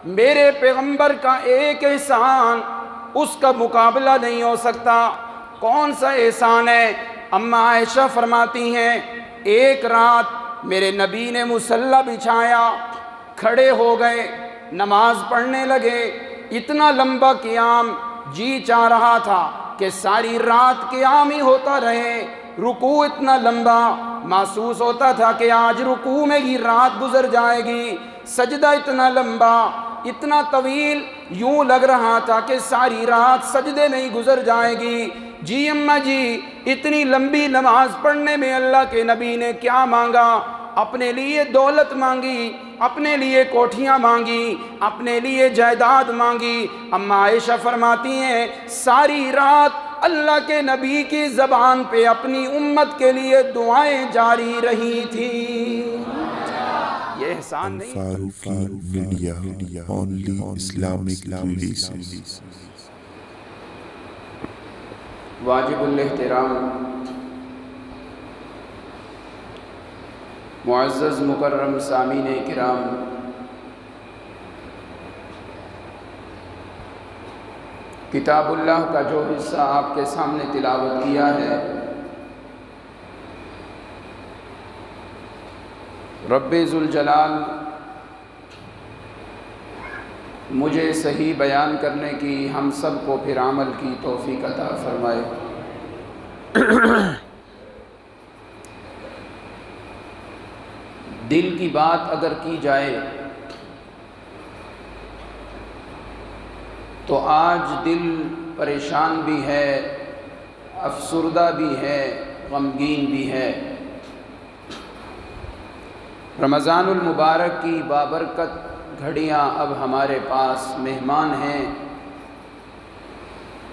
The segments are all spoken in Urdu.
میرے پیغمبر کا ایک احسان اس کا مقابلہ نہیں ہو سکتا۔ کون سا احسان ہے؟ اماں عائشہ فرماتی ہیں ایک رات میرے نبی نے مصلی بچھایا، کھڑے ہو گئے، نماز پڑھنے لگے، اتنا لمبا قیام، جی چاہ رہا تھا کہ ساری رات قیام ہی ہوتا رہے۔ رکوع اتنا لمبا، محسوس ہوتا تھا کہ آج رکوع میں ہی رات گزر جائے گی۔ سجدہ اتنا لمبا، اتنا طویل، یوں لگ رہا تھا کہ ساری رات سجدے میں ہی گزر جائے گی۔ جی اماں جی، اتنی لمبی نماز پڑھنے میں اللہ کے نبی نے کیا مانگا؟ اپنے لیے دولت مانگی، اپنے لیے کوٹھیاں مانگی، اپنے لیے جائیداد مانگی۔ اماں عائشہ فرماتی ہیں ساری رات اللہ کے نبی کی زبان پہ اپنی امت کے لیے دعائیں جاری رہی تھیں۔ یہ احسان نہیں Farooqui media, only Islamic radiation. واجب الاحترام معزز مکرم سامعین کرام، کتاب اللہ کا جو حصہ آپ کے سامنے تلاوت کیا ہے، رب ذوالجلال مجھے صحیح بیان کرنے کی، ہم سب کو پھر عمل کی توفیق عطا فرمائے۔ دل کی بات اگر کی جائے تو آج دل پریشان بھی ہے، افسردہ بھی ہے، غمگین بھی ہے۔ رمضان المبارک کی بابرکت گھڑیاں اب ہمارے پاس مہمان ہیں۔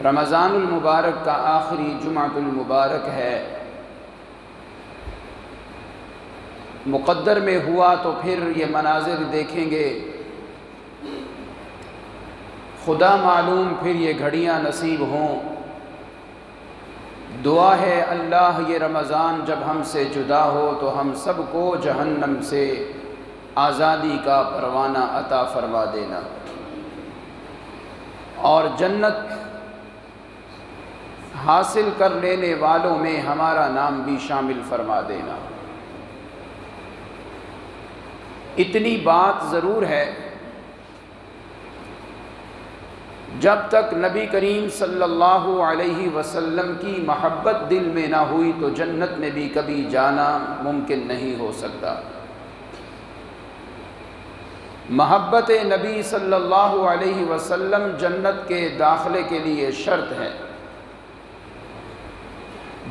رمضان المبارک کا آخری جمعۃ المبارک ہے۔ مقدر میں ہوا تو پھر یہ مناظر دیکھیں گے، خدا معلوم پھر یہ گھڑیاں نصیب ہوں۔ دعا ہے اللہ یہ رمضان جب ہم سے جدا ہو تو ہم سب کو جہنم سے آزادی کا پروانہ عطا فرما دینا، اور جنت حاصل کر لینے والوں میں ہمارا نام بھی شامل فرما دینا۔ اتنی بات ضرور ہے، جب تک نبی کریم صلی اللہ علیہ وسلم کی محبت دل میں نہ ہوئی تو جنت میں بھی کبھی جانا ممکن نہیں ہو سکتا۔ محبت نبی صلی اللہ علیہ وسلم جنت کے داخلے کے لیے شرط ہے۔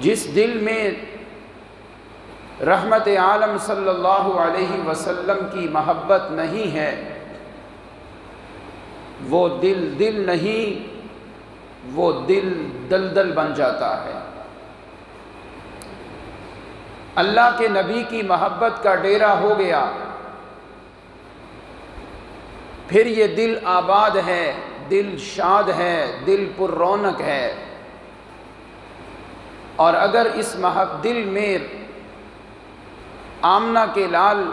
جس دل میں رحمت عالم صلی اللہ علیہ وسلم کی محبت نہیں ہے، وہ دل نہیں، وہ دل دلدل بن جاتا ہے۔ اللہ کے نبی کی محبت کا ڈیرا ہو گیا، پھر یہ دل آباد ہے، دل شاد ہے، دل پر رونق ہے۔ اور اگر اس دل میں آمنہ کے لال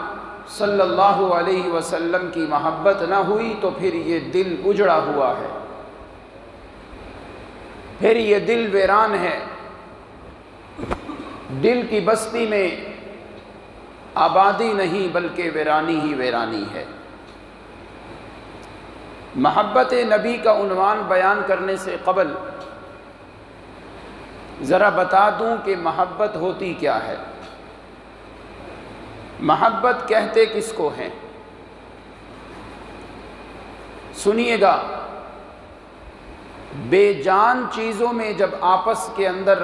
صلی اللہ علیہ وسلم کی محبت نہ ہوئی تو پھر یہ دل اجڑا ہوا ہے، پھر یہ دل ویران ہے۔ دل کی بستی میں آبادی نہیں بلکہ ویرانی ہی ویرانی ہے۔ محبت نبی کا عنوان بیان کرنے سے قبل ذرا بتا دوں کہ محبت ہوتی کیا ہے۔ محبت کہتے کس کو ہیں؟ سنیے گا، بے جان چیزوں میں جب آپس کے اندر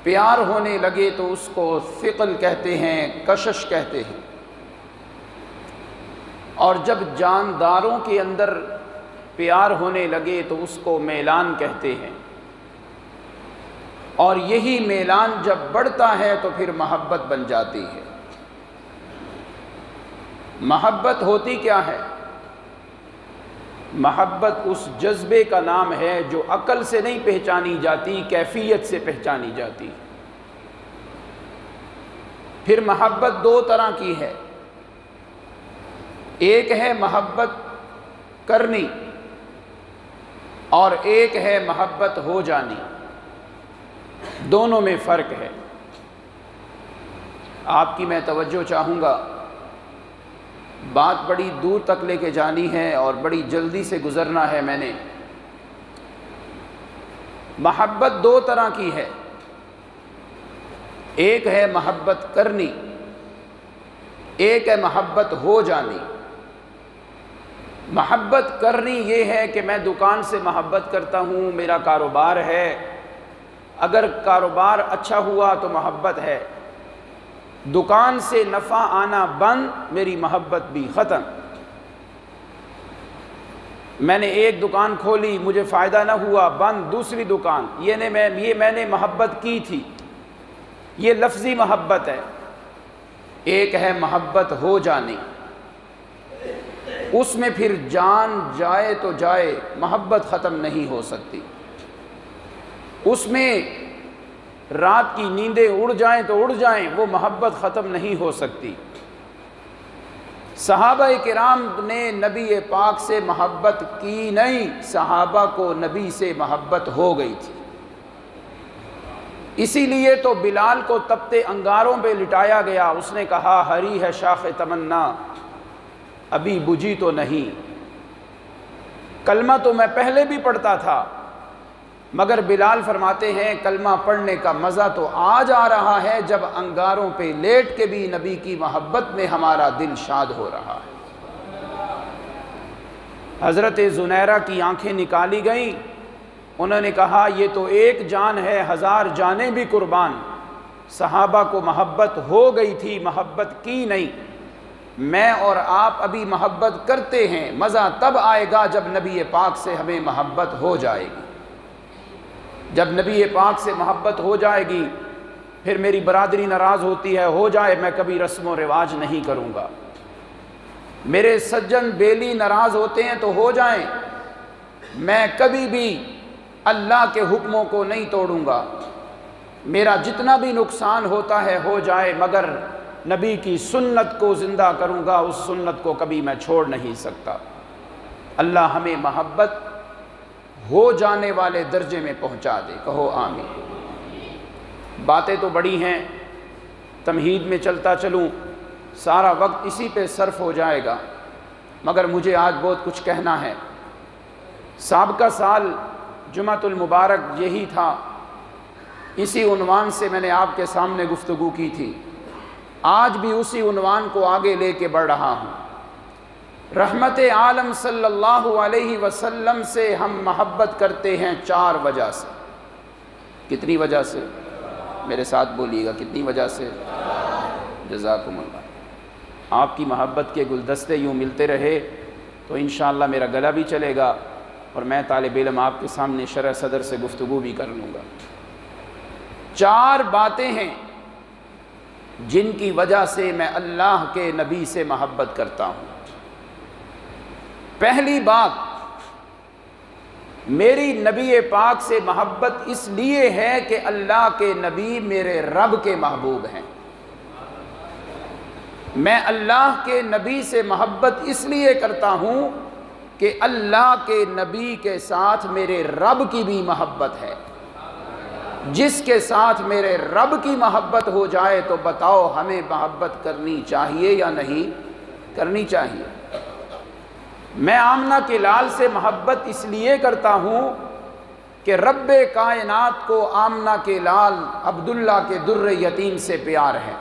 پیار ہونے لگے تو اس کو ثقل کہتے ہیں، کشش کہتے ہیں، اور جب جانداروں کے اندر پیار ہونے لگے تو اس کو میلان کہتے ہیں، اور یہی میلان جب بڑھتا ہے تو پھر محبت بن جاتی ہے۔ محبت ہوتی کیا ہے؟ محبت اس جذبے کا نام ہے جو عقل سے نہیں پہچانی جاتی، کیفیت سے پہچانی جاتی۔ پھر محبت دو طرح کی ہے، ایک ہے محبت کرنی اور ایک ہے محبت ہو جانی، دونوں میں فرق ہے۔ آپ کی میں توجہ چاہوں گا، بات بڑی دور تک لے کے جانی ہے اور بڑی جلدی سے گزرنا ہے میں نے۔ محبت دو طرح کی ہے، ایک ہے محبت کرنی، ایک ہے محبت ہو جانی۔ محبت کرنی یہ ہے کہ میں دکان سے محبت کرتا ہوں، میرا کاروبار ہے، اگر کاروبار اچھا ہوا تو محبت ہے، دکان سے نفع آنا بند، میری محبت بھی ختم۔ میں نے ایک دکان کھولی، مجھے فائدہ نہ ہوا، بند، دوسری دکان، یہ میں نے محبت کی تھی، یہ لفظی محبت ہے۔ ایک ہے محبت ہو جانی، اس میں پھر جان جائے تو جائے، محبت ختم نہیں ہو سکتی۔ اس میں رات کی نیندیں اڑ جائیں تو اڑ جائیں، وہ محبت ختم نہیں ہو سکتی۔ صحابہ کرام نے نبی پاک سے محبت کی نہیں، صحابہ کو نبی سے محبت ہو گئی تھی۔ اسی لیے تو بلال کو تپتے انگاروں پہ لٹایا گیا، اس نے کہا ہری ہے شاخ تمنا ابھی بجھی تو نہیں۔ کلمہ تو میں پہلے بھی پڑھتا تھا، مگر بلال فرماتے ہیں کلمہ پڑھنے کا مزہ تو آج آ رہا ہے جب انگاروں پہ لیٹ کے بھی نبی کی محبت میں ہمارا دل شاد ہو رہا ہے۔ حضرت زنیرہ کی آنکھیں نکالی گئیں، انہوں نے کہا یہ تو ایک جان ہے، ہزار جانیں بھی قربان۔ صحابہ کو محبت ہو گئی تھی، محبت کی نہیں۔ میں اور آپ ابھی محبت کرتے ہیں، مزہ تب آئے گا جب نبی پاک سے ہمیں محبت ہو جائے گی۔ جب نبی پاک سے محبت ہو جائے گی، پھر میری برادری ناراض ہوتی ہے، ہو جائے، میں کبھی رسم و رواج نہیں کروں گا۔ میرے سجن بیلی ناراض ہوتے ہیں تو ہو جائیں، میں کبھی بھی اللہ کے حکموں کو نہیں توڑوں گا۔ میرا جتنا بھی نقصان ہوتا ہے ہو جائے، مگر نبی کی سنت کو زندہ کروں گا، اس سنت کو کبھی میں چھوڑ نہیں سکتا۔ اللہ ہمیں محبت ہو جانے والے درجے میں پہنچا دے، کہو آمین۔ باتیں تو بڑی ہیں، تمہید میں چلتا چلوں، سارا وقت اسی پہ صرف ہو جائے گا، مگر مجھے آج بہت کچھ کہنا ہے۔ سابقہ سال جمعۃ المبارک یہی تھا، اسی عنوان سے میں نے آپ کے سامنے گفتگو کی تھی، آج بھی اسی عنوان کو آگے لے کے بڑھ رہا ہوں۔ رحمت عالم صلی اللہ علیہ وسلم سے ہم محبت کرتے ہیں چار وجہ سے۔ کتنی وجہ سے؟ میرے ساتھ بولیے گا، کتنی وجہ سے؟ جزاکم اللہ۔ آپ کی محبت کے گلدستے یوں ملتے رہے تو انشاءاللہ میرا گلا بھی چلے گا اور میں طالب علم آپ کے سامنے شرح صدر سے گفتگو بھی کر لوں گا۔ چار باتیں ہیں جن کی وجہ سے میں اللہ کے نبی سے محبت کرتا ہوں۔ پہلی بات، میری نبی پاک سے محبت اس لیے ہے کہ اللہ کے نبی میرے رب کے محبوب ہیں۔ میں اللہ کے نبی سے محبت اس لیے کرتا ہوں کہ اللہ کے نبی کے ساتھ میرے رب کی بھی محبت ہے۔ جس کے ساتھ میرے رب کی محبت ہو جائے تو بتاؤ ہمیں محبت کرنی چاہیے یا نہیں کرنی چاہیے؟ میں آمنہ کے لال سے محبت اس لیے کرتا ہوں کہ رب کائنات کو آمنہ کے لال عبداللہ کے در یتیم سے پیار ہے۔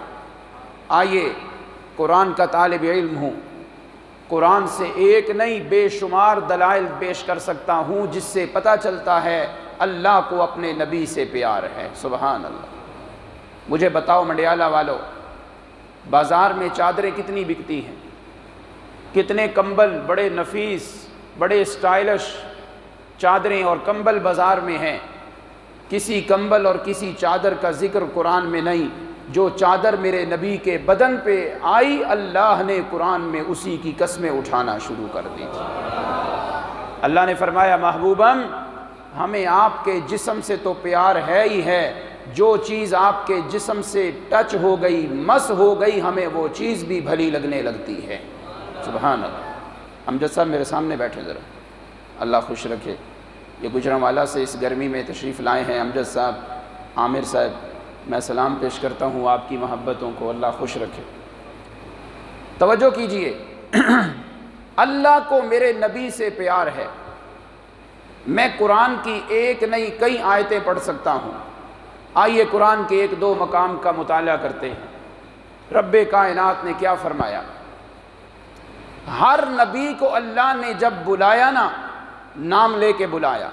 آئیے، قرآن کا طالب علم ہوں، قرآن سے ایک نہیں بے شمار دلائل پیش کر سکتا ہوں جس سے پتہ چلتا ہے اللہ کو اپنے نبی سے پیار ہے۔ سبحان اللہ۔ مجھے بتاؤ منڈیالہ والو، بازار میں چادریں کتنی بکتی ہیں؟ کتنے کمبل بڑے نفیس، بڑے سٹائلش چادریں اور کمبل بازار میں ہیں۔ کسی کمبل اور کسی چادر کا ذکر قرآن میں نہیں۔ جو چادر میرے نبی کے بدن پہ آئی، اللہ نے قرآن میں اسی کی قسمیں اٹھانا شروع کر دی تھی۔ اللہ نے فرمایا محبوباً ہمیں آپ کے جسم سے تو پیار ہے ہی ہے، جو چیز آپ کے جسم سے ٹچ ہو گئی، مس ہو گئی، ہمیں وہ چیز بھی بھلی لگنے لگتی ہے۔ سبحان اللہ۔ امجد صاحب میرے سامنے بیٹھے ذرا، اللہ خوش رکھے۔ یہ گجرانوالہ سے اس گرمی میں تشریف لائے ہیں امجد صاحب، عامر صاحب، میں سلام پیش کرتا ہوں آپ کی محبتوں کو، اللہ خوش رکھے۔ توجہ کیجئے، اللہ کو میرے نبی سے پیار ہے۔ میں قرآن کی ایک نہیں کئی آیتیں پڑھ سکتا ہوں۔ آئیے قرآن کے ایک دو مقام کا مطالعہ کرتے ہیں۔ رب کائنات نے کیا فرمایا؟ ہر نبی کو اللہ نے جب بلایا نا، نام لے کے بلایا۔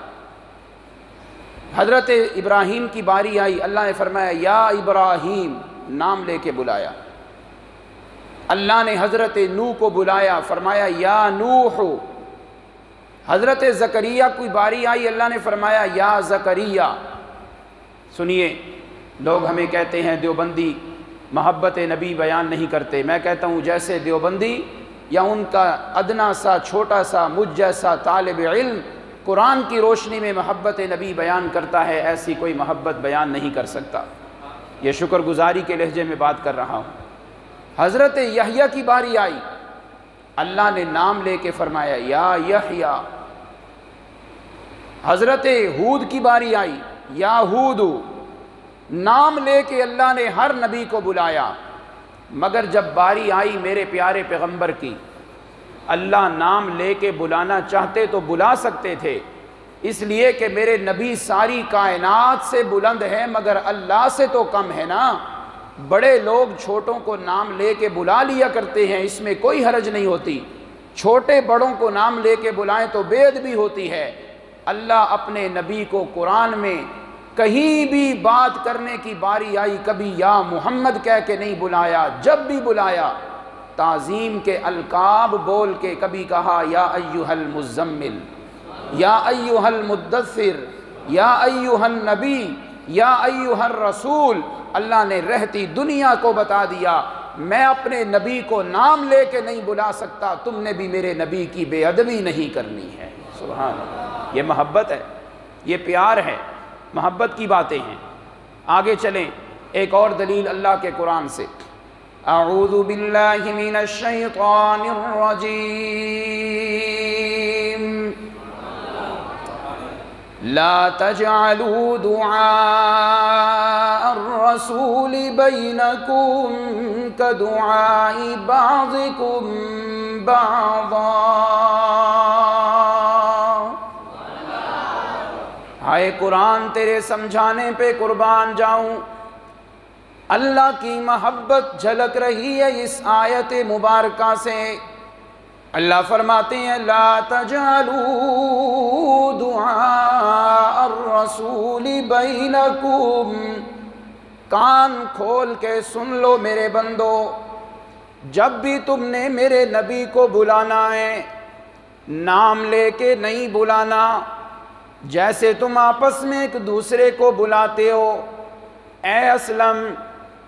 حضرت ابراہیم کی باری آئی، اللہ نے فرمایا یا ابراہیم، نام لے کے بلایا۔ اللہ نے حضرت نوح کو بلایا، فرمایا یا نوح۔ حضرت زکریا کی باری آئی، اللہ نے فرمایا یا زکریا۔ سنیے، لوگ ہمیں کہتے ہیں دیوبندی محبت نبی بیان نہیں کرتے۔ میں کہتا ہوں جیسے دیوبندی یا ان کا ادنا سا چھوٹا سا مجھ جیسا طالب علم قرآن کی روشنی میں محبت نبی بیان کرتا ہے، ایسی کوئی محبت بیان نہیں کر سکتا۔ یہ شکر گزاری کے لہجے میں بات کر رہا ہوں۔ حضرت یحییٰ کی باری آئی، اللہ نے نام لے کے فرمایا یا یحییٰ۔ حضرت ہود کی باری آئی، یا ہود، نام لے کے اللہ نے ہر نبی کو بلایا۔ مگر جب باری آئی میرے پیارے پیغمبر کی، اللہ نام لے کے بلانا چاہتے تو بلا سکتے تھے، اس لیے کہ میرے نبی ساری کائنات سے بلند ہے مگر اللہ سے تو کم ہے نا۔ بڑے لوگ چھوٹوں کو نام لے کے بلا لیا کرتے ہیں، اس میں کوئی حرج نہیں ہوتی۔ چھوٹے بڑوں کو نام لے کے بلائیں تو بے ادبی ہوتی ہے۔ اللہ اپنے نبی کو قرآن میں کہیں بھی بات کرنے کی باری آئی کبھی یا محمد کہہ کے نہیں بلایا، جب بھی بلایا تعظیم کے القاب بول کے کبھی کہا یا ایھا المزمل، یا ایھا المدثر، یا ایھا النبی، یا ایھا الرسول۔ اللہ نے رہتی دنیا کو بتا دیا میں اپنے نبی کو نام لے کے نہیں بلا سکتا، تم نے بھی میرے نبی کی بے ادبی نہیں کرنی ہے۔ سبحان اللہ، یہ محبت ہے، یہ پیار ہے، محبت کی باتیں ہیں۔ آگے چلیں، ایک اور دلیل اللہ کے قرآن سے۔ اعوذ باللہ من الشیطان الرجیم لا تجعلوا دعاء الرسول بینکم کدعاء بعضکم بعضا۔ ہائے قرآن تیرے سمجھانے پہ قربان جاؤں، اللہ کی محبت جھلک رہی ہے اس آیت مبارکہ سے۔ اللہ فرماتے ہیں لا تجعلوا دعاء الرسول بینکم، کان کھول کے سن لو میرے بندو، جب بھی تم نے میرے نبی کو بلانا ہے نام لے کے نہیں بلانا، جیسے تم آپس میں ایک دوسرے کو بلاتے ہو، اے اسلم،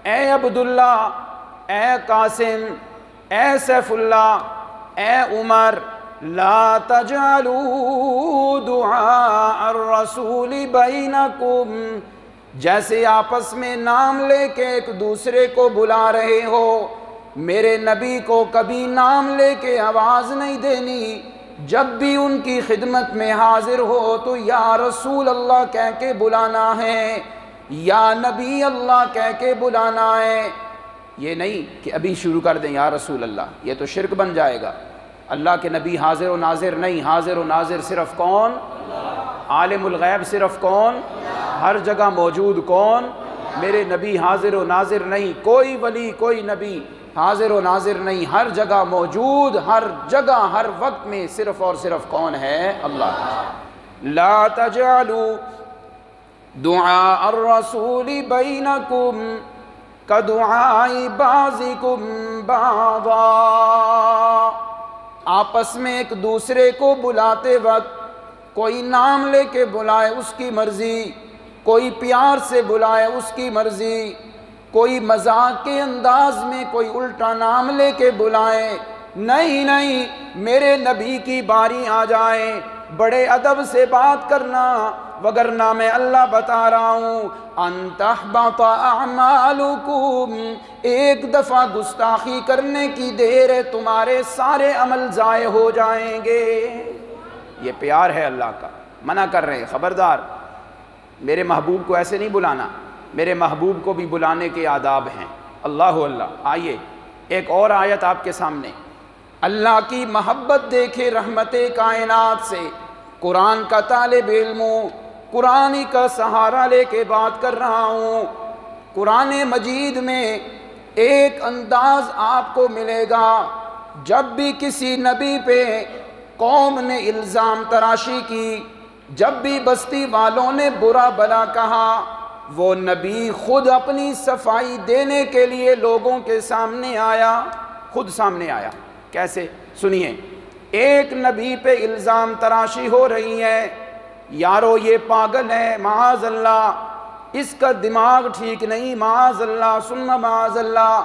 اے عبداللہ، اے قاسم، اے سیف اللہ، اے عمر، لا تجعلوا دعاء الرسول بینکم، جیسے آپس میں نام لے کے ایک دوسرے کو بلا رہے ہو، میرے نبی کو کبھی نام لے کے آواز نہیں دینی۔ جب بھی ان کی خدمت میں حاضر ہو تو یا رسول اللہ کہہ کے بلانا ہے، یا نبی اللہ کہہ کے بلانا ہے۔ یہ نہیں کہ ابھی شروع کر دیں یا رسول اللہ، یہ تو شرک بن جائے گا۔ اللہ کے نبی حاضر و ناظر نہیں، حاضر و ناظر صرف کون؟ عالم الغیب صرف کون؟ ہر جگہ موجود کون؟ میرے نبی حاضر و ناظر نہیں، کوئی ولی کوئی نبی حاضر و ناظر نہیں، ہر جگہ موجود، ہر جگہ ہر وقت میں صرف اور صرف کون ہے؟ اللہ۔ لا تجعلوا دعاء الرسول بینکم کدعاء بعضکم بعضا، آپس میں ایک دوسرے کو بلاتے وقت کوئی نام لے کے بلائے اس کی مرضی، کوئی پیار سے بلائے اس کی مرضی، کوئی مذاق کے انداز میں کوئی الٹا نام لے کے بلائے، نہیں نہیں، میرے نبی کی باری آ جائے، بڑے ادب سے بات کرنا، وگرنہ میں اللہ بتا رہا ہوں ان تحبط اعمالکم، ایک دفعہ گستاخی کرنے کی دیر ہے، تمہارے سارے عمل ضائع ہو جائیں گے۔ یہ پیار ہے اللہ کا، منع کر رہے ہیں خبردار، میرے محبوب کو ایسے نہیں بلانا، میرے محبوب کو بھی بلانے کے آداب ہیں۔ اللہ اللہ۔ آئیے ایک اور آیت آپ کے سامنے، اللہ کی محبت دیکھے رحمت کائنات سے، قرآن کا طالب علم ہوں، قرآن کا سہارا لے کے بات کر رہا ہوں۔ قرآن مجید میں ایک انداز آپ کو ملے گا، جب بھی کسی نبی پہ قوم نے الزام تراشی کی، جب بھی بستی والوں نے برا بلا کہا، وہ نبی خود اپنی صفائی دینے کے لیے لوگوں کے سامنے آیا، خود سامنے آیا۔ کیسے؟ سنیے، ایک نبی پہ الزام تراشی ہو رہی ہے، یارو یہ پاگل ہے، معاذ اللہ، اس کا دماغ ٹھیک نہیں، معاذ اللہ ثم معاذ اللہ،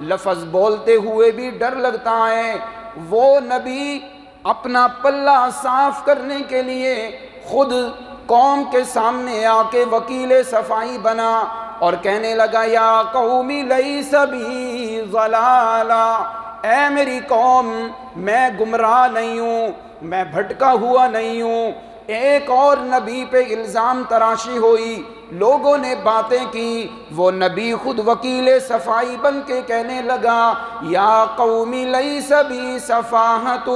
لفظ بولتے ہوئے بھی ڈر لگتا ہے۔ وہ نبی اپنا پلہ صاف کرنے کے لیے خود قوم کے سامنے آ کے وکیل صفائی بنا اور کہنے لگا یا قومی لیس بی ضلالہ، اے میری قوم میں گمراہ نہیں ہوں، میں بھٹکا ہوا نہیں ہوں۔ ایک اور نبی پہ الزام تراشی ہوئی، لوگوں نے باتیں کی، وہ نبی خود وکیل صفائی بن کے کہنے لگا یا قومی لیس بی صفاحۃ،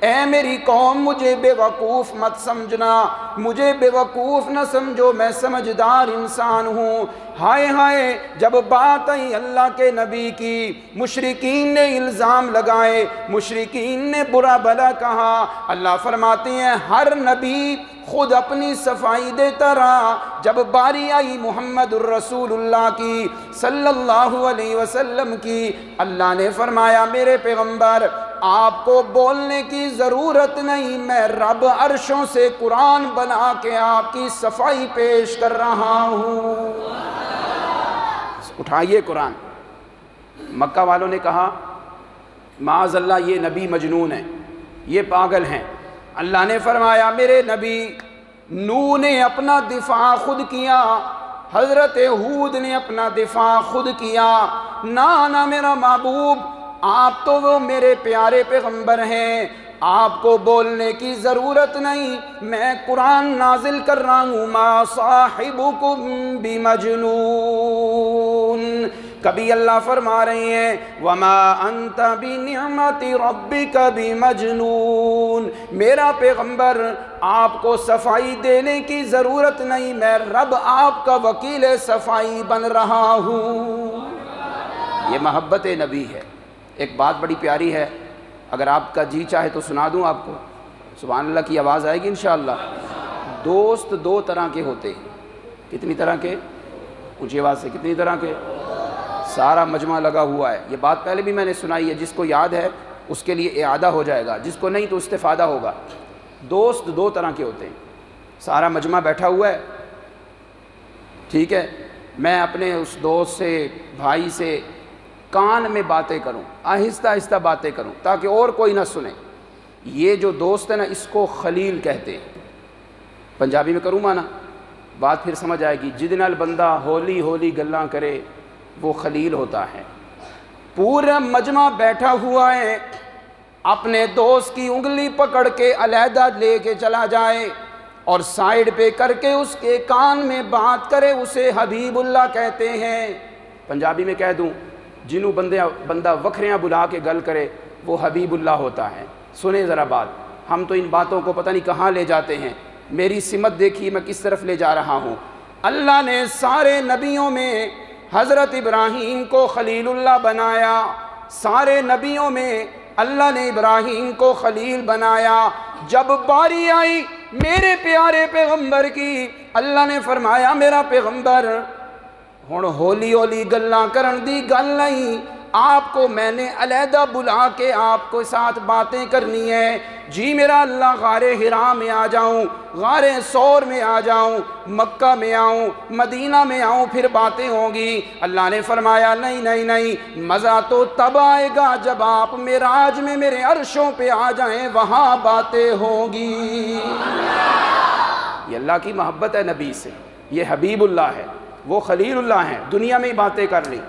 اے میری قوم مجھے بے وقوف مت سمجھنا، مجھے بے وقوف نہ سمجھو، میں سمجھدار انسان ہوں۔ ہائے ہائے، جب بات آئی اللہ کے نبی کی، مشرکین نے الزام لگائے، مشرکین نے برا بھلا کہا، اللہ فرماتے ہیں ہر نبی خود اپنی صفائی دیتا رہا۔ جب باری آئی محمد الرسول اللہ کی صلی اللہ علیہ وسلم کی، اللہ نے فرمایا میرے پیغمبر آپ کو بولنے کی ضرورت نہیں، میں رب عرشوں سے قرآن بنا کے آپ کی صفائی پیش کر رہا ہوں۔ اٹھائیے قرآن۔ مکہ والوں نے کہا معاذ اللہ یہ نبی مجنون ہے، یہ پاگل ہیں۔ اللہ نے فرمایا میرے نبی نوح نے اپنا دفاع خود کیا، حضرت ہود نے اپنا دفاع خود کیا، نہ میرا محبوب آپ تو وہ میرے پیارے پیغمبر ہیں، آپ کو بولنے کی ضرورت نہیں، میں قرآن نازل کر رہا ہوں، ما صاحبکم بمجنون۔ کبھی اللہ فرما رہے ہیں وما انت بنعمت ربک بمجنون، میرا پیغمبر آپ کو صفائی دینے کی ضرورت نہیں، میں رب آپ کا وکیل صفائی بن رہا ہوں۔ یہ محبت نبی ہے۔ ایک بات بڑی پیاری ہے، اگر آپ کا جی چاہے تو سنا دوں آپ کو، سبحان اللہ کی آواز آئے گی انشاءاللہ۔ دوست دو طرح کے ہوتے ہیں، کتنی طرح کے؟ اونچی آواز سے، کتنی طرح کے؟ سارا مجمع لگا ہوا ہے، یہ بات پہلے بھی میں نے سنائی ہے، جس کو یاد ہے اس کے لیے اعادہ ہو جائے گا، جس کو نہیں تو استفادہ ہوگا۔ دوست دو طرح کے ہوتے ہیں، سارا مجمع بیٹھا ہوا ہے، ٹھیک ہے، میں اپنے اس دوست سے، بھائی سے کان میں باتیں کروں، آہستہ آہستہ باتیں کروں تاکہ اور کوئی نہ سنے۔ یہ جو دوست ہے نا، اس کو خلیل کہتے ہیں۔ پنجابی میں کروں مانا، بات پھر سمجھ آئے گی۔ جد نال بندہ ہولی ہولی گلاں کرے وہ خلیل ہوتا ہے۔ پورا مجمع بیٹھا ہوا ہے، اپنے دوست کی انگلی پکڑ کے علیحدہ لے کے چلا جائے اور سائیڈ پہ کر کے اس کے کان میں بات کرے، اسے حبیب اللہ کہتے ہیں۔ پنجابی میں کہہ دوں، جنہوں بندہ وکھریاں بلا کے گل کرے وہ حبیب اللہ ہوتا ہے۔ سنیں ذرا بات، ہم تو ان باتوں کو پتہ نہیں کہاں لے جاتے ہیں، میری سمت دیکھیے میں کس طرف لے جا رہا ہوں۔ اللہ نے سارے نبیوں میں حضرت ابراہیم کو خلیل اللہ بنایا، سارے نبیوں میں اللہ نے ابراہیم کو خلیل بنایا۔ جب باری آئی میرے پیارے پیغمبر کی، اللہ نے فرمایا میرا پیغمبر ہن ہولی ہولی گلاں کرن دی گل نہیں، آپ کو میں نے علیحدہ بلا کے آپ کو ساتھ باتیں کرنی ہیں۔ جی میرا اللہ غار حرا میں آ جاؤں، غار ثور میں آ جاؤں، مکہ میں آؤں، مدینہ میں آؤں، پھر باتیں ہوں گی۔ اللہ نے فرمایا نہیں نہیں نہیں، مزہ تو تب آئے گا جب آپ معراج میں میرے عرشوں پہ آ جائیں، وہاں باتیں ہوں گی۔ یہ اللہ کی محبت ہے نبی سے، یہ حبیب اللہ ہے، وہ خلیل اللہ ہیں، دنیا میں ہی باتیں کر لی،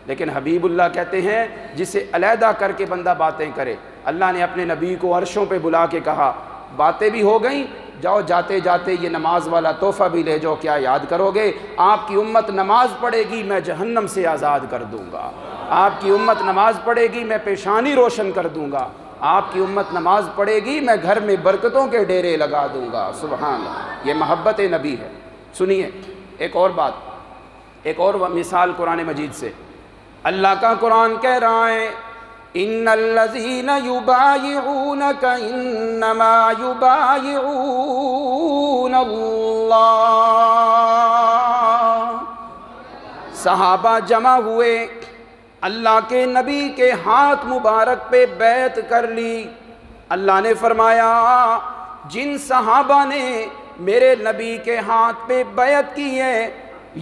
لیکن حبیب اللہ کہتے ہیں جسے علیحدہ کر کے بندہ باتیں کرے۔ اللہ نے اپنے نبی کو عرشوں پہ بلا کے کہا باتیں بھی ہو گئیں، جاؤ جاتے جاتے یہ نماز والا تحفہ بھی لے جاؤ، کیا یاد کرو گے؟ آپ کی امت نماز پڑھے گی میں جہنم سے آزاد کر دوں گا، آپ کی امت نماز پڑھے گی میں پیشانی روشن کر دوں گا، آپ کی امت نماز پڑھے گی میں گھر میں برکتوں کے ڈیرے لگا دوں گا۔ سبحان اللہ، یہ محبت نبی ہے۔ سنیے ایک اور بات، ایک اور مثال قرآن مجید سے۔ اللہ کا قرآن کہہ رہا ہے ان الذین یبایعونک انما یبایعون اللہ۔ صحابہ جمع ہوئے، اللہ کے نبی کے ہاتھ مبارک پہ بیعت کر لی۔ اللہ نے فرمایا جن صحابہ نے میرے نبی کے ہاتھ پہ بیعت کی ہے،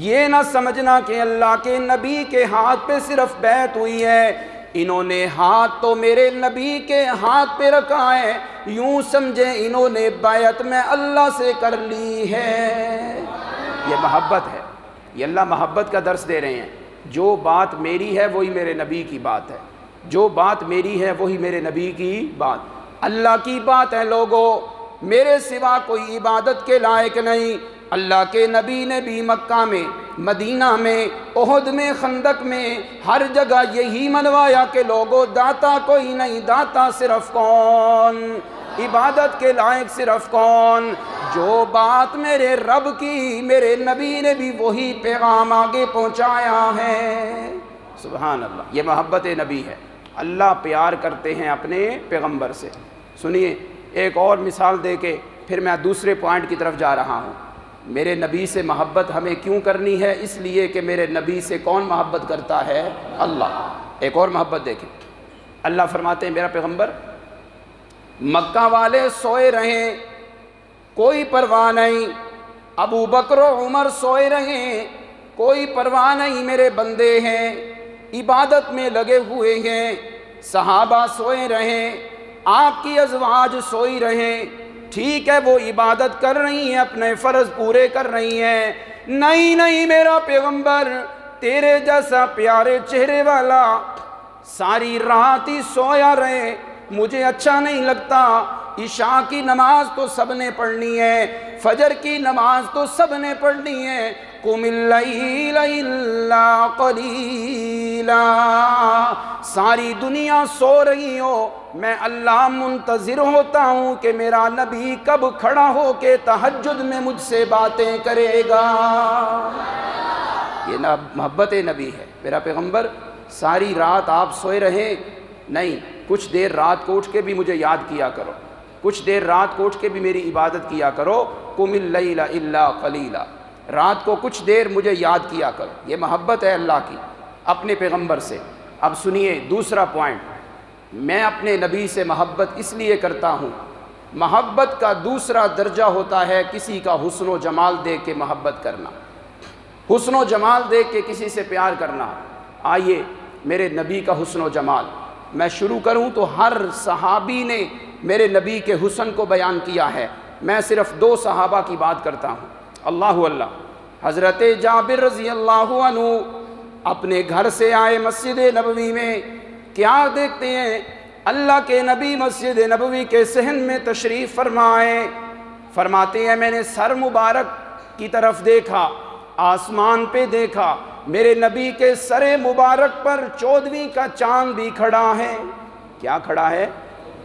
یہ نہ سمجھنا کہ اللہ کے نبی کے ہاتھ پہ صرف بیعت ہوئی ہے، انہوں نے ہاتھ تو میرے نبی کے ہاتھ پہ رکھا ہے، یوں سمجھے انہوں نے بیعت میں اللہ سے کر لی ہے۔ یہ محبت ہے، یہ اللہ محبت کا درس دے رہے ہیں۔ جو بات میری ہے وہی میرے نبی کی بات ہے، جو بات میری ہے وہی میرے نبی کی بات، اللہ کی بات ہے۔ لوگوں میرے سوا کوئی عبادت کے لائق نہیں۔ اللہ کے نبی نے بھی مکہ میں، مدینہ میں، احد میں، خندق میں، ہر جگہ یہی منوایا کہ لوگوں داتا کوئی نہیں، داتا صرف کون؟ عبادت کے لائق صرف کون؟ جو بات میرے رب کی، میرے نبی نے بھی وہی پیغام آگے پہنچایا ہے۔ سبحان اللہ، یہ محبت نبی ہے۔ اللہ پیار کرتے ہیں اپنے پیغمبر سے۔ سنیے ایک اور مثال دے کے پھر میں دوسرے پوائنٹ کی طرف جا رہا ہوں۔ میرے نبی سے محبت ہمیں کیوں کرنی ہے؟ اس لیے کہ میرے نبی سے کون محبت کرتا ہے؟ اللہ۔ ایک اور محبت دیکھیں، اللہ فرماتے ہیں میرا پیغمبر مکہ والے سوئے رہیں کوئی پرواہ نہیں، ابو بکر و عمر سوئے رہیں کوئی پرواہ نہیں، میرے بندے ہیں عبادت میں لگے ہوئے ہیں، صحابہ سوئے رہیں، آپ کی ازواج سوئی رہیں، ٹھیک ہے وہ عبادت کر رہی ہیں، اپنے فرض پورے کر رہی ہیں، نہیں نہیں میرا پیغمبر تیرے جیسا پیارے چہرے والا ساری رات ہی سویا رہے مجھے اچھا نہیں لگتا۔ عشاء کی نماز تو سب نے پڑھنی ہے، فجر کی نماز تو سب نے پڑھنی ہے، قم اللیل الا قلیلا، ساری دنیا سو رہی ہو، میں اللہ منتظر ہوتا ہوں کہ میرا نبی کب کھڑا ہو کے تہجد میں مجھ سے باتیں کرے گا۔ یہ محبت نبی ہے۔ میرا پیغمبر ساری رات آپ سوئے رہیں نہیں، کچھ دیر رات کو اٹھ کے بھی مجھے یاد کیا کرو، کچھ دیر رات کو اٹھ کے بھی میری عبادت کیا کرو، قم اللیل الا قلیلا، رات کو کچھ دیر مجھے یاد کیا کرو۔ یہ محبت ہے اللہ کی اپنے پیغمبر سے۔ اب سنیے دوسرا پوائنٹ، میں اپنے نبی سے محبت اس لیے کرتا ہوں، محبت کا دوسرا درجہ ہوتا ہے کسی کا حسن و جمال دیکھ کے محبت کرنا، حسن و جمال دیکھ کے کسی سے پیار کرنا۔ آئیے میرے نبی کا حسن و جمال میں شروع کروں تو ہر صحابی نے میرے نبی کے حسن کو بیان کیا ہے، میں صرف 2 صحابہ کی بات کرتا ہوں۔ اللہ اللہ، حضرت جابر رضی اللہ عنہ اپنے گھر سے آئے مسجد نبوی میں، کیا دیکھتے ہیں؟ اللہ کے نبی مسجد نبوی کے صحن میں تشریف فرمائے، فرماتے ہیں میں نے سر مبارک کی طرف دیکھا، آسمان پہ دیکھا، میرے نبی کے سر مبارک پر 14ویں کا چاند بھی کھڑا ہے۔ کیا کھڑا ہے؟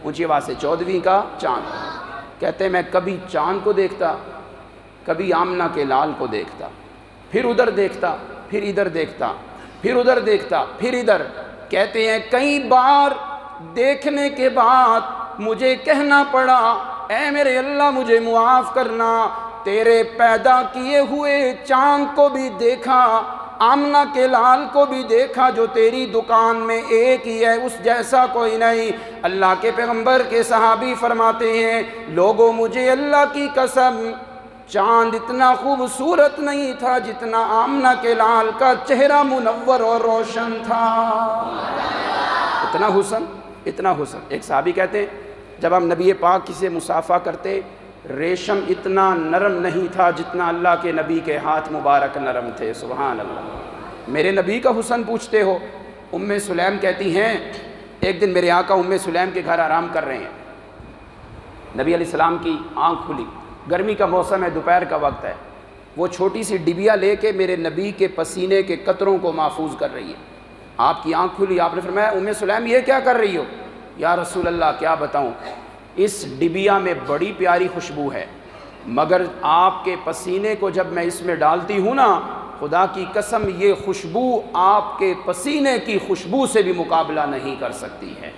اونچی آواز سے، 14ویں کا چاند۔ کہتے ہیں میں کبھی چاند کو دیکھتا، کبھی آمنہ کے لال کو دیکھتا، پھر ادھر دیکھتا، پھر ادھر دیکھتا، پھر ادھر دیکھتا، پھر ادھر۔ کہتے ہیں کئی بار دیکھنے کے بعد مجھے کہنا پڑا اے میرے اللہ مجھے معاف کرنا، تیرے پیدا کیے ہوئے چاند کو بھی دیکھا آمنہ کے لال کو بھی دیکھا جو تیری دکان میں ایک ہی ہے، اس جیسا کوئی نہیں۔ اللہ کے پیغمبر کے صحابی فرماتے ہیں لوگوں مجھے اللہ کی قسم چاند اتنا خوبصورت نہیں تھا جتنا آمنہ کے لال کا چہرہ منور اور روشن تھا۔ اتنا حسن، اتنا حسن۔ ایک صحابی کہتے ہیں جب ہم نبی پاک کی سے مصافحہ کرتے ریشم اتنا نرم نہیں تھا جتنا اللہ کے نبی کے ہاتھ مبارک نرم تھے۔ سبحان اللہ۔ میرے نبی کا حسن پوچھتے ہو؟ ام سلیم کہتی ہیں ایک دن میرے آقا ام سلیم کے گھر آرام کر رہے ہیں، نبی علیہ السلام کی آنکھ کھلی، گرمی کا موسم ہے، دوپہر کا وقت ہے، وہ چھوٹی سی ڈبیا لے کے میرے نبی کے پسینے کے قطروں کو محفوظ کر رہی ہے۔ آپ کی آنکھ کھلی، آپ نے فرمایا ام سلیم یہ کیا کر رہی ہو؟ یا رسول اللہ کیا بتاؤں، اس ڈبیا میں بڑی پیاری خوشبو ہے، مگر آپ کے پسینے کو جب میں اس میں ڈالتی ہوں نا، خدا کی قسم یہ خوشبو آپ کے پسینے کی خوشبو سے بھی مقابلہ نہیں کر سکتی ہے۔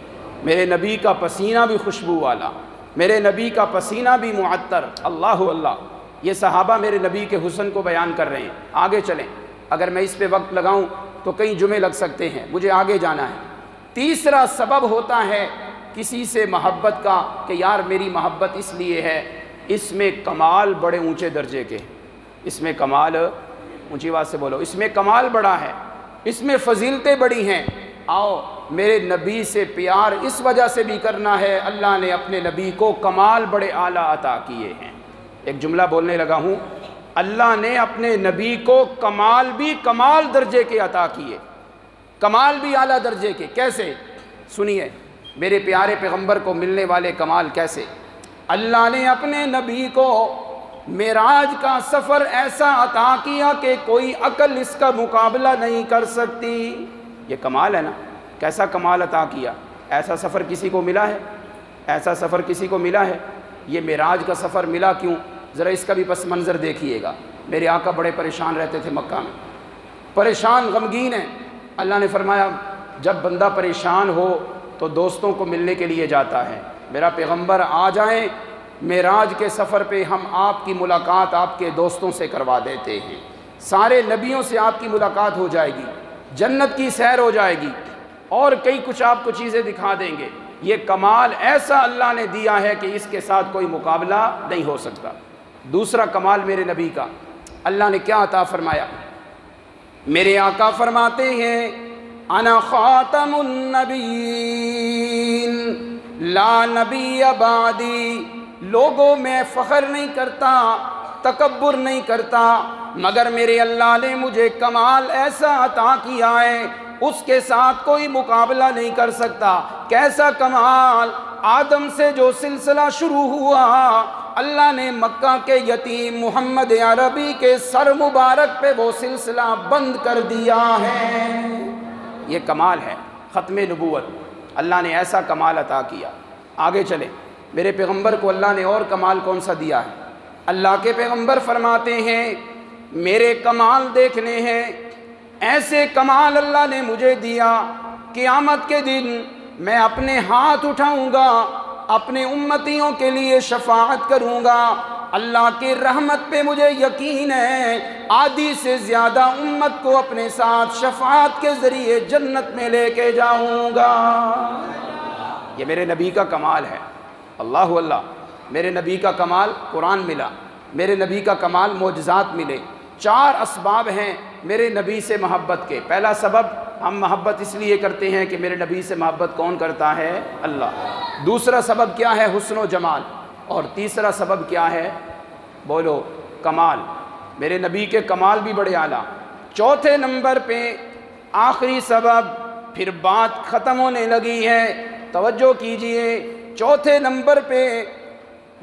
میرے نبی کا پسینہ بھی خوشبو والا، میرے نبی کا پسینہ بھی معطر۔ اللہ اللہ، یہ صحابہ میرے نبی کے حسن کو بیان کر رہے ہیں۔ آگے چلیں، اگر میں اس پہ وقت لگاؤں تو کئی جمعے لگ سکتے ہیں، مجھے آگے جانا ہے۔ تیسرا سبب ہوتا ہے کسی سے محبت کا کہ یار میری محبت اس لیے ہے اس میں کمال بڑے اونچے درجے کے، اس میں کمال، اونچی آواز سے بولو، اس میں کمال بڑا ہے، اس میں فضیلتیں بڑی ہیں۔ آؤ میرے نبی سے پیار اس وجہ سے بھی کرنا ہے، اللہ نے اپنے نبی کو کمال بڑے اعلیٰ عطا کیے ہیں۔ ایک جملہ بولنے لگا ہوں، اللہ نے اپنے نبی کو کمال بھی کمال درجے کے عطا کیے، کمال بھی اعلیٰ درجے کے۔ کیسے؟ سنیے میرے پیارے پیغمبر کو ملنے والے کمال کیسے۔ اللہ نے اپنے نبی کو معراج کا سفر ایسا عطا کیا کہ کوئی عقل اس کا مقابلہ نہیں کر سکتی۔ یہ کمال ہے نا، کیسا کمال عطا کیا؟ ایسا سفر کسی کو ملا ہے؟ ایسا سفر کسی کو ملا ہے؟ یہ معراج کا سفر ملا کیوں؟ ذرا اس کا بھی پس منظر دیکھیے گا۔ میرے آقا بڑے پریشان رہتے تھے مکہ میں، پریشان غمگین ہیں۔ اللہ نے فرمایا جب بندہ پریشان ہو تو دوستوں کو ملنے کے لیے جاتا ہے، میرا پیغمبر آ جائیں معراج کے سفر پہ ہم آپ کی ملاقات آپ کے دوستوں سے کروا دیتے ہیں، سارے نبیوں سے آپ کی ملاقات ہو جائے گی، جنت کی سیر ہو جائے گی اور کئی کچھ آپ کو چیزیں دکھا دیں گے۔ یہ کمال ایسا اللہ نے دیا ہے کہ اس کے ساتھ کوئی مقابلہ نہیں ہو سکتا۔ دوسرا کمال میرے نبی کا اللہ نے کیا عطا فرمایا؟ میرے آقا فرماتے ہیں انا خاتم النبیین لا نبی بعدی، لوگوں میں فخر نہیں کرتا، تکبر نہیں کرتا، مگر میرے اللہ نے مجھے کمال ایسا عطا کیا ہے اس کے ساتھ کوئی مقابلہ نہیں کر سکتا۔ کیسا کمال؟ آدم سے جو سلسلہ شروع ہوا اللہ نے مکہ کے یتیم محمد عربی کے سر مبارک پہ وہ سلسلہ بند کر دیا ہے۔ یہ کمال ہے، ختم نبوت، اللہ نے ایسا کمال عطا کیا۔ آگے چلیں، میرے پیغمبر کو اللہ نے اور کمال کون سا دیا ہے؟ اللہ کے پیغمبر فرماتے ہیں میرے کمال دیکھنے ہیں، ایسے کمال اللہ نے مجھے دیا، قیامت کے دن میں اپنے ہاتھ اٹھاؤں گا، اپنے امتیوں کے لیے شفاعت کروں گا، اللہ کی رحمت پہ مجھے یقین ہے آدھی سے زیادہ امت کو اپنے ساتھ شفاعت کے ذریعے جنت میں لے کے جاؤں گا۔ یہ میرے نبی کا کمال ہے۔ اللہ اللہ، میرے نبی کا کمال قرآن ملا، میرے نبی کا کمال معجزات ملے۔ 4 اسباب ہیں میرے نبی سے محبت کے۔ پہلا سبب، ہم محبت اس لیے کرتے ہیں کہ میرے نبی سے محبت کون کرتا ہے؟ اللہ۔ دوسرا سبب کیا ہے؟ حسن و جمال۔ اور تیسرا سبب کیا ہے؟ بولو، کمال۔ میرے نبی کے کمال بھی بڑے اعلیٰ۔ چوتھے نمبر پہ آخری سبب، پھر بات ختم ہونے لگی ہے، توجہ کیجئے۔ چوتھے نمبر پہ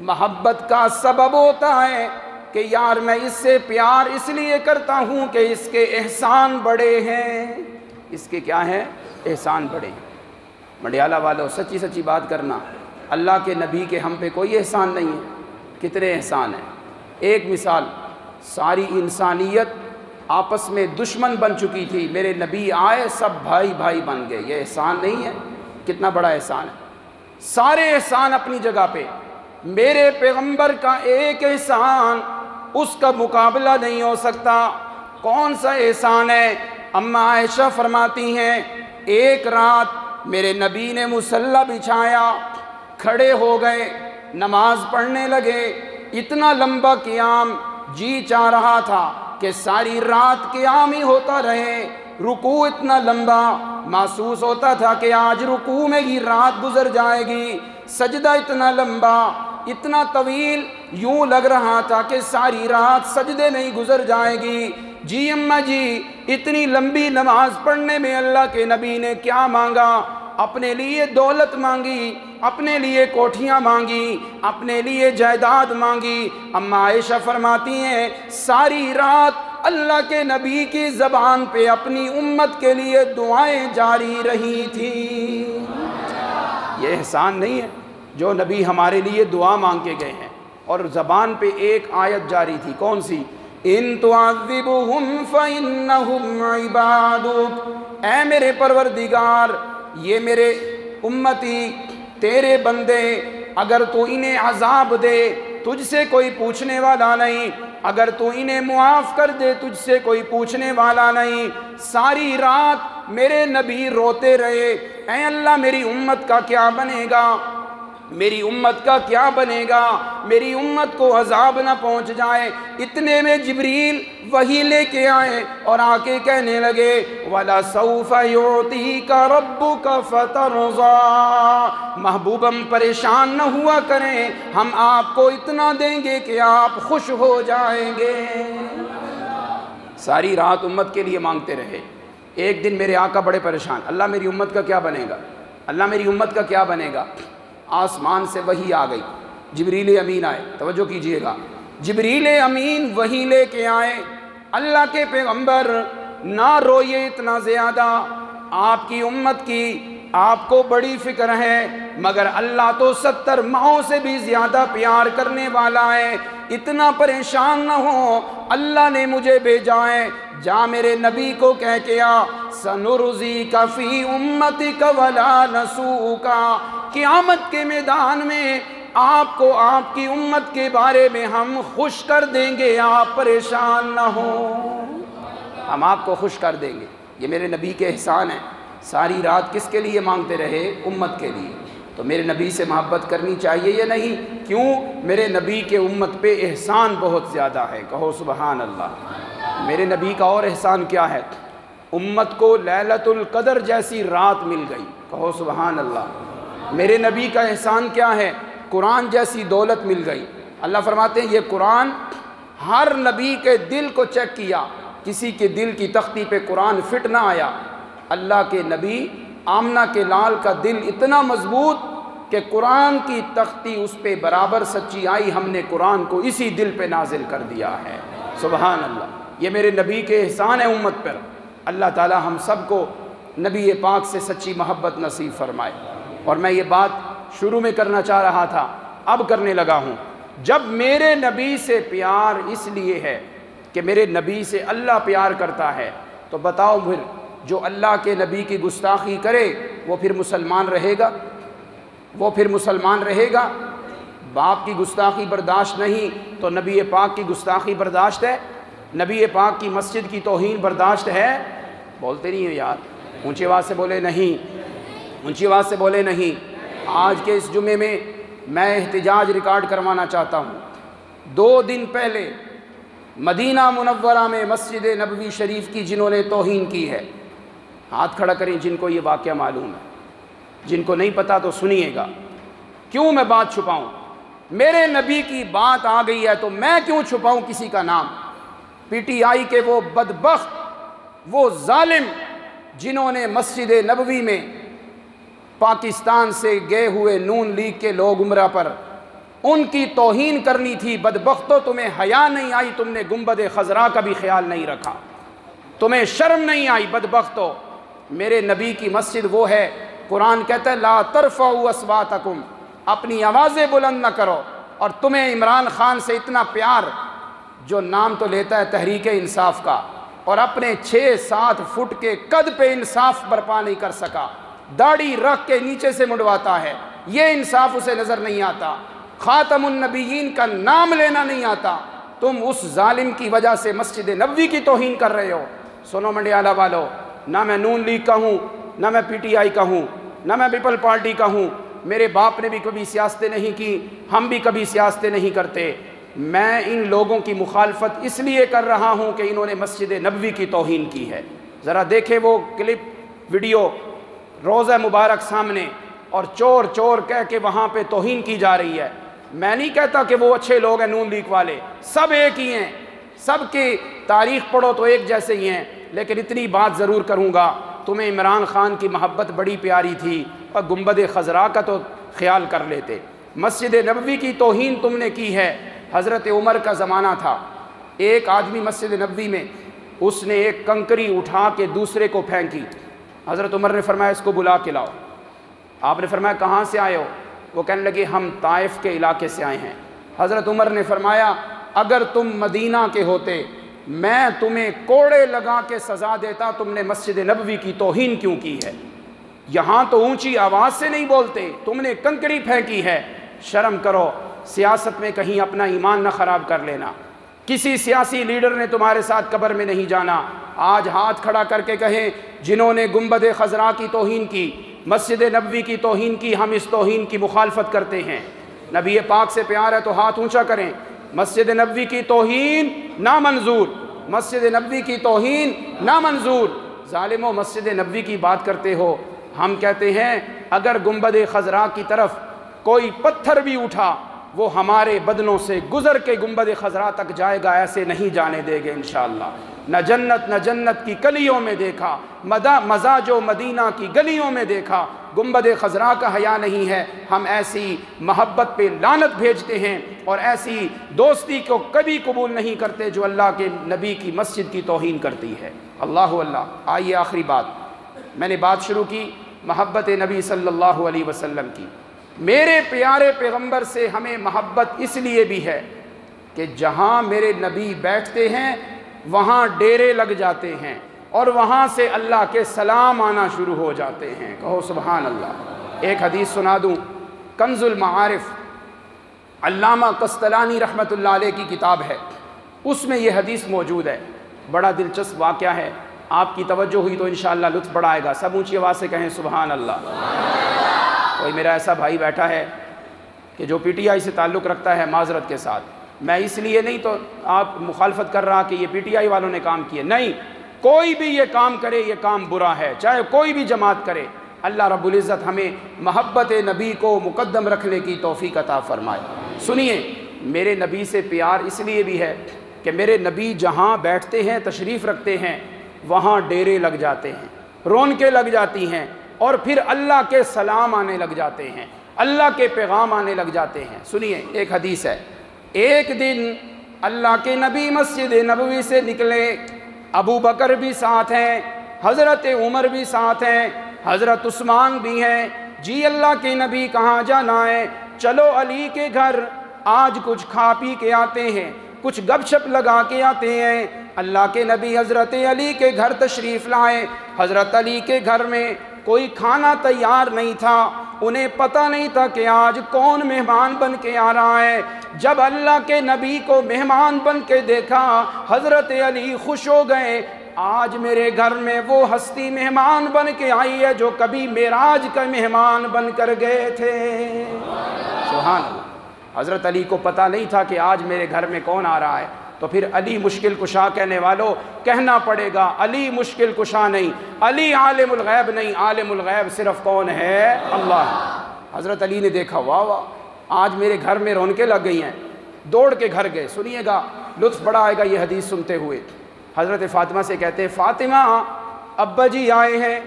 محبت کا سبب ہوتا ہے کہ یار میں اس سے پیار اس لیے کرتا ہوں کہ اس کے احسان بڑے ہیں۔ اس کے کیا ہیں؟ احسان بڑے ہیں۔ مڈیالہ والوں، سچی سچی بات کرنا، اللہ کے نبی کے ہم پہ کوئی احسان نہیں ہے۔ کتنے احسان ہیں۔ ایک مثال، ساری انسانیت آپس میں دشمن بن چکی تھی، میرے نبی آئے سب بھائی بھائی بن گئے۔ یہ احسان نہیں ہے؟ کتنا بڑا احسان ہے۔ سارے احسان اپنی جگہ پہ، میرے پیغمبر کا ایک احسان اس کا مقابلہ نہیں ہو سکتا۔ کون سا احسان ہے؟ اماں عائشہ فرماتی ہیں ایک رات میرے نبی نے مصلی بچھایا، کھڑے ہو گئے، نماز پڑھنے لگے، اتنا لمبا قیام، جی چاہ رہا تھا کہ ساری رات قیام ہی ہوتا رہے، رکوع اتنا لمبا، محسوس ہوتا تھا کہ آج رکوع میں ہی رات گزر جائے گی، سجدہ اتنا لمبا، اتنا طویل، یوں لگ رہا تھا کہ ساری رات سجدے میں ہی گزر جائے گی۔ جی اماں جی، اتنی لمبی نماز پڑھنے میں اللہ کے نبی نے کیا مانگا؟ اپنے لیے دولت مانگی، اپنے لیے کوٹھیاں مانگی، اپنے لیے جائیداد مانگی۔ اماں عائشہ فرماتی ہیں ساری رات اللہ کے نبی کی زبان پہ اپنی امت کے لیے دعائیں جاری رہی تھیں۔ یہ احسان نہیں ہے جو نبی ہمارے لیے دعا مانگ کے گئے ہیں اور زبان پہ ایک آیت جاری تھی، کون سی؟ ان تعذبہم فانہم عبادک، اے میرے پروردگار یہ میرے امتی تیرے بندے، اگر تو انہیں عذاب دے تجھ سے کوئی پوچھنے والا نہیں، اگر تو انہیں معاف کر دے تجھ سے کوئی پوچھنے والا نہیں۔ ساری رات میرے نبی روتے رہے، اے اللہ میری امت کا کیا بنے گا، میری امت کا کیا بنے گا، میری امت کو عذاب نہ پہنچ جائے۔ اتنے میں جبریل وحی لے کے آئے اور آ کے کہنے لگے وَلَسَوْفَ يُعْطِيكَ رَبُّكَ فَتَرْضَىٰ، محبوب ہم پریشان نہ ہوا کریں، ہم آپ کو اتنا دیں گے کہ آپ خوش ہو جائیں گے۔ ساری رات امت کے لیے مانگتے رہے۔ ایک دن میرے آقا بڑے پریشان، اللہ میری امت کا کیا بنے گا، اللہ میری امت کا کیا بنے گا۔ آسمان سے وحی آ گئی، جبریل امین آئے، توجہ کیجئے گا، جبریل امین وحی لے کے آئے، اللہ کے پیغمبر نہ روئیے اتنا زیادہ، آپ کی امت کی آپ کو بڑی فکر ہے، مگر اللہ تو 70 ماہوں سے بھی زیادہ پیار کرنے والا ہے، اتنا پریشان نہ ہو، اللہ نے مجھے بھیجا ہے، جا میرے نبی کو کہہ کے آ سَنُرْزِيكَ فِي أُمَّتِكَ وَلَا نَسُوءُكَ، قیامت کے میدان میں آپ کو آپ کی امت کے بارے میں ہم خوش کر دیں گے، آپ پریشان نہ ہو، ہم آپ کو خوش کر دیں گے۔ یہ میرے نبی کے احسان ہیں۔ ساری رات کس کے لیے مانگتے رہے؟ امت کے لیے۔ تو میرے نبی سے محبت کرنی چاہیے یا نہیں؟ کیوں؟ میرے نبی کے امت پہ احسان بہت زیادہ ہے، کہو سبحان اللہ۔ میرے نبی کا اور احسان کیا ہے؟ امت کو لیلۃ القدر جیسی رات مل گئی، کہو سبحان اللہ۔ میرے نبی کا احسان کیا ہے؟ قرآن جیسی دولت مل گئی۔ اللہ فرماتے ہیں یہ قرآن ہر نبی کے دل کو چیک کیا، کسی کے دل کی تختی پہ قرآن فٹ نہ آیا۔ اللہ کے نبی آمنہ کے لال کا دل اتنا مضبوط کہ قرآن کی تختی اس پہ برابر سچی آئی، ہم نے قرآن کو اسی دل پہ نازل کر دیا ہے، سبحان اللہ۔ یہ میرے نبی کے احسان ہے امت پر۔ اللہ تعالی ہم سب کو نبی پاک سے سچی محبت نصیب فرمائے۔ اور میں یہ بات شروع میں کرنا چاہ رہا تھا، اب کرنے لگا ہوں۔ جب میرے نبی سے پیار اس لیے ہے کہ میرے نبی سے اللہ پیار کرتا ہے، تو بتاؤ پھر جو اللہ کے نبی کی گستاخی کرے وہ پھر مسلمان رہے گا؟ وہ پھر مسلمان رہے گا؟ باپ کی گستاخی برداشت نہیں تو نبی پاک کی گستاخی برداشت ہے؟ نبی پاک کی مسجد کی توہین برداشت ہے؟ بولتے نہیں ہو یار، اونچی آواز سے بولے نہیں، اونچی آواز سے بولے نہیں۔ آج کے اس جمعے میں میں احتجاج ریکارڈ کروانا چاہتا ہوں۔ 2 دن پہلے مدینہ منورہ میں مسجد نبوی شریف کی جنہوں نے توہین کی ہے، ہاتھ کھڑا کریں جن کو یہ واقعہ معلوم ہے، جن کو نہیں پتا تو سنیے گا۔ کیوں میں بات چھپاؤں؟ میرے نبی کی بات آ گئی ہے تو میں کیوں چھپاؤں کسی کا نام؟ پی ٹی آئی کے وہ بدبخت، وہ ظالم جنہوں نے مسجد نبوی میں پاکستان سے گئے ہوئے نون لیگ کے لوگ عمرہ پر ان کی توہین کرنی تھی، بدبختو تمہیں حیا نہیں آئی، تم نے گنبد خضرا کا بھی خیال نہیں رکھا، تمہیں شرم نہیں آئی بدبختو۔ میرے نبی کی مسجد وہ ہے، قرآن کہتا ہے لا ترفعوا اصواتکم، اپنی آوازیں بلند نہ کرو۔ اور تمہیں عمران خان سے اتنا پیار، جو نام تو لیتا ہے تحریک انصاف کا، اور اپنے 6-7 فٹ کے قد پہ انصاف برپا نہیں کر سکا، داڑھی رکھ کے نیچے سے منڈواتا ہے، یہ انصاف اسے نظر نہیں آتا، خاتم النبیین کا نام لینا نہیں آتا، تم اس ظالم کی وجہ سے مسجد نبوی کی توہین کر رہے ہو۔ سنو منڈیالہ والو، نہ میں نون لیگ کا ہوں، نہ میں پی ٹی آئی کا ہوں، نہ میں پیپل پارٹی کا ہوں، میرے باپ نے بھی کبھی سیاستیں نہیں کی، ہم بھی کبھی سیاستیں نہیں کرتے۔ میں ان لوگوں کی مخالفت اس لیے کر رہا ہوں کہ انہوں نے مسجد نبوی کی توہین کی ہے۔ ذرا دیکھیں وہ کلپ، ویڈیو، روضہ مبارک سامنے، اور چور چور کہہ کے وہاں پہ توہین کی جا رہی ہے۔ میں نہیں کہتا کہ وہ اچھے لوگ ہیں نون لیگ والے، سب ایک ہی ہیں، سب کی تاریخ پڑھو تو ایک جیسے ہی ہیں، لیکن اتنی بات ضرور کروں گا، تمہیں عمران خان کی محبت بڑی پیاری تھی اور گنبد خضراء کا تو خیال کر لیتے۔ مسجد نبوی کی توہین تم نے کی ہے۔ حضرت عمر کا زمانہ تھا، ایک آدمی مسجد نبوی میں، اس نے ایک کنکری اٹھا کے دوسرے کو پھینکی۔ حضرت عمر نے فرمایا اس کو بلا کے لاؤ۔ آپ نے فرمایا کہاں سے آئے ہو؟ وہ کہنے لگے ہم طائف کے علاقے سے آئے ہیں۔ حضرت عمر نے فرمایا اگر تم مدینہ کے ہوتے میں تمہیں کوڑے لگا کے سزا دیتا، تم نے مسجد نبوی کی توہین کیوں کی ہے؟ یہاں تو اونچی آواز سے نہیں بولتے، تم نے کنکری پھینکی ہے، شرم کرو، سیاست میں کہیں اپنا ایمان نہ خراب کر لینا۔ کسی سیاسی لیڈر نے تمہارے ساتھ قبر میں نہیں جانا۔ آج ہاتھ کھڑا کر کے کہیں جنہوں نے گنبد خضراء کی توہین کی، مسجد نبوی کی توہین کی، ہم اس توہین کی مخالفت کرتے ہیں۔ نبی پاک سے پیار ہے تو ہاتھ اونچا کریں۔ مسجد نبوی کی توہین نامنظور، مسجد نبوی کی توہین نامنظور۔ ظالموں، مسجد نبوی کی بات کرتے ہو، ہم کہتے ہیں اگر گنبد خضراء کی طرف کوئی پتھر بھی اٹھا وہ ہمارے بدنوں سے گزر کے گنبد خضراء تک جائے گا، ایسے نہیں جانے دیں گے انشاءاللہ۔ نہ جنت کی گلیوں میں دیکھا، مزہ جو مدینہ کی گلیوں میں دیکھا، گنبد خضراء کا حیا نہیں ہے۔ ہم ایسی محبت پہ لعنت بھیجتے ہیں اور ایسی دوستی کو کبھی قبول نہیں کرتے جو اللہ کے نبی کی مسجد کی توہین کرتی ہے۔ اللہ اللہ۔ آئیے آخری بات، میں نے بات شروع کی محبت نبی صلی اللہ علیہ وسلم کی۔ میرے پیارے پیغمبر سے ہمیں محبت اس لیے بھی ہے کہ جہاں میرے نبی بیٹھتے ہیں وہاں ڈیرے لگ جاتے ہیں اور وہاں سے اللہ کے سلام آنا شروع ہو جاتے ہیں۔ کہو سبحان اللہ۔ ایک حدیث سنا دوں، کنز المعارف، علامہ قسطلانی رحمۃ اللہ علیہ کی کتاب ہے، اس میں یہ حدیث موجود ہے۔ بڑا دلچسپ واقعہ ہے، آپ کی توجہ ہوئی تو انشاءاللہ لطف بڑا آئے گا۔ سب اونچی آواز سے کہیں سبحان اللہ۔ کوئی میرا ایسا بھائی بیٹھا ہے کہ جو پی ٹی آئی سے تعلق رکھتا ہے، معذرت کے ساتھ میں اس لیے نہیں تو آپ مخالفت کر رہا کہ یہ پی ٹی آئی والوں نے کام کیے، نہیں، کوئی بھی یہ کام کرے یہ کام برا ہے، چاہے کوئی بھی جماعت کرے۔ اللہ رب العزت ہمیں محبت نبی کو مقدم رکھنے کی توفیق عطا فرمائے۔ سنیے، میرے نبی سے پیار اس لیے بھی ہے کہ میرے نبی جہاں بیٹھتے ہیں، تشریف رکھتے ہیں، وہاں ڈیرے لگ جاتے ہیں، رونقیں لگ جاتی ہیں، اور پھر اللہ کے سلام آنے لگ جاتے ہیں، اللہ کے پیغام آنے لگ جاتے ہیں۔ سنیے، ایک حدیث ہے، ایک دن اللہ کے نبی مسجد نبوی سے نکلے، ابو بکر بھی ساتھ ہیں، حضرت عمر بھی ساتھ ہیں، حضرت عثمان بھی ہیں۔ جی اللہ کے نبی کہاں جانا ہے؟ چلو علی کے گھر، آج کچھ کھا پی کے آتے ہیں، کچھ گپ شپ لگا کے آتے ہیں۔ اللہ کے نبی حضرت علی کے گھر تشریف لائے۔ حضرت علی کے گھر میں کوئی کھانا تیار نہیں تھا، انہیں پتہ نہیں تھا کہ آج کون مہمان بن کے آ رہا ہے۔ جب اللہ کے نبی کو مہمان بن کے دیکھا، حضرت علی خوش ہو گئے، آج میرے گھر میں وہ ہستی مہمان بن کے آئی ہے جو کبھی معراج کا مہمان بن کر گئے تھے۔ سبحان اللہ۔ حضرت علی کو پتہ نہیں تھا کہ آج میرے گھر میں کون آ رہا ہے، تو پھر علی مشکل کشا کہنے والوں کہنا پڑے گا، علی مشکل کشا نہیں، علی عالم الغیب نہیں، عالم الغیب صرف کون ہے؟ اللہ۔ حضرت علی نے دیکھا، واہ واہ، آج میرے گھر میں رونقیں لگ گئی ہیں، دوڑ کے گھر گئے۔ سنیے گا، لطف بڑا آئے گا یہ حدیث سنتے ہوئے۔ حضرت فاطمہ سے کہتے ہیں، فاطمہ ابا جی آئے ہیں۔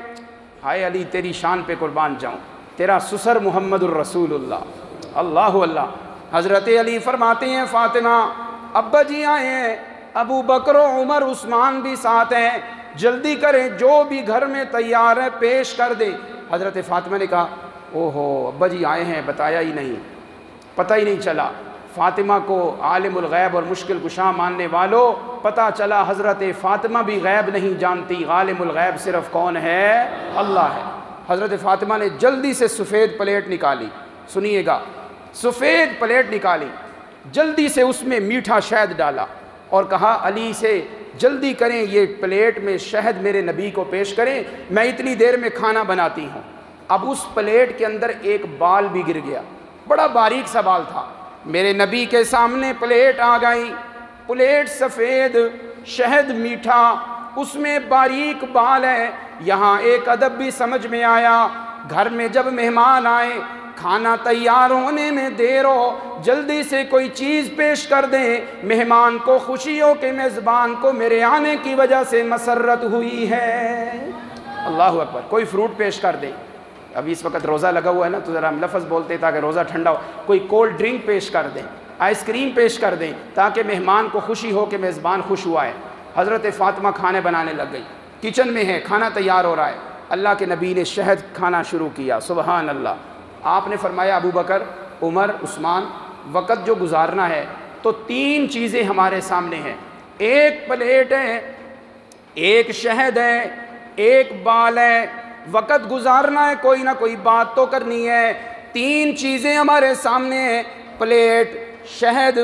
ہائے علی، تیری شان پہ قربان جاؤں، تیرا سسر محمد الرسول اللہ، اللہ اللہ۔ حضرت علی فرماتے ہیں، فاطمہ ابا جی آئے ہیں، ابو بکر و عمر عثمان بھی ساتھ ہیں، جلدی کریں، جو بھی گھر میں تیار ہے پیش کر دیں۔ حضرت فاطمہ نے کہا، اوہو ابا جی آئے ہیں، بتایا ہی نہیں، پتہ ہی نہیں چلا۔ فاطمہ کو عالم الغیب اور مشکل کشا ماننے والوں پتہ چلا حضرت فاطمہ بھی غیب نہیں جانتی، عالم الغیب صرف کون ہے؟ اللہ ہے۔ حضرت فاطمہ نے جلدی سے سفید پلیٹ نکالی، سنیے گا، سفید پلیٹ نکالی، جلدی سے اس میں میٹھا شہد ڈالا اور کہا علی سے جلدی کریں یہ پلیٹ میں شہد میرے نبی کو پیش کریں، میں اتنی دیر میں کھانا بناتی ہوں۔ اب اس پلیٹ کے اندر ایک بال بھی گر گیا، بڑا باریک سا بال تھا۔ میرے نبی کے سامنے پلیٹ آ گئی، پلیٹ سفید، شہد میٹھا، اس میں باریک بال ہے۔ یہاں ایک ادب بھی سمجھ میں آیا، گھر میں جب مہمان آئے، کھانا تیار ہونے میں دیر ہو، جلدی سے کوئی چیز پیش کر دیں، مہمان کو خوشی ہو کہ میزبان کو میرے آنے کی وجہ سے مسرت ہوئی ہے۔ اللہ اکبر، کوئی فروٹ پیش کر دیں۔ ابھی اس وقت روزہ لگا ہوا ہے نا، تو ذرا ہم لفظ بولتے تاکہ روزہ ٹھنڈا ہو۔ کوئی کولڈ ڈرنک پیش کر دیں، آئس کریم پیش کر دیں، تاکہ مہمان کو خوشی ہو کہ میزبان خوش ہوا ہے۔ حضرت فاطمہ کھانے بنانے لگ گئی، کچن میں ہے، کھانا تیار ہو رہا ہے۔ اللہ کے نبی نے شہد کھانا شروع کیا، سبحان اللہ۔ آپ نے فرمایا ابو بکر، عمر، عثمان، وقت جو گزارنا ہے تو 3 چیزیں ہمارے سامنے ہیں، ایک پلیٹ ہے، ایک شہد ہے، ایک بال ہے، وقت گزارنا ہے، کوئی نہ کوئی بات تو کرنی ہے۔ 3 چیزیں ہمارے سامنے ہیں، پلیٹ، شہد،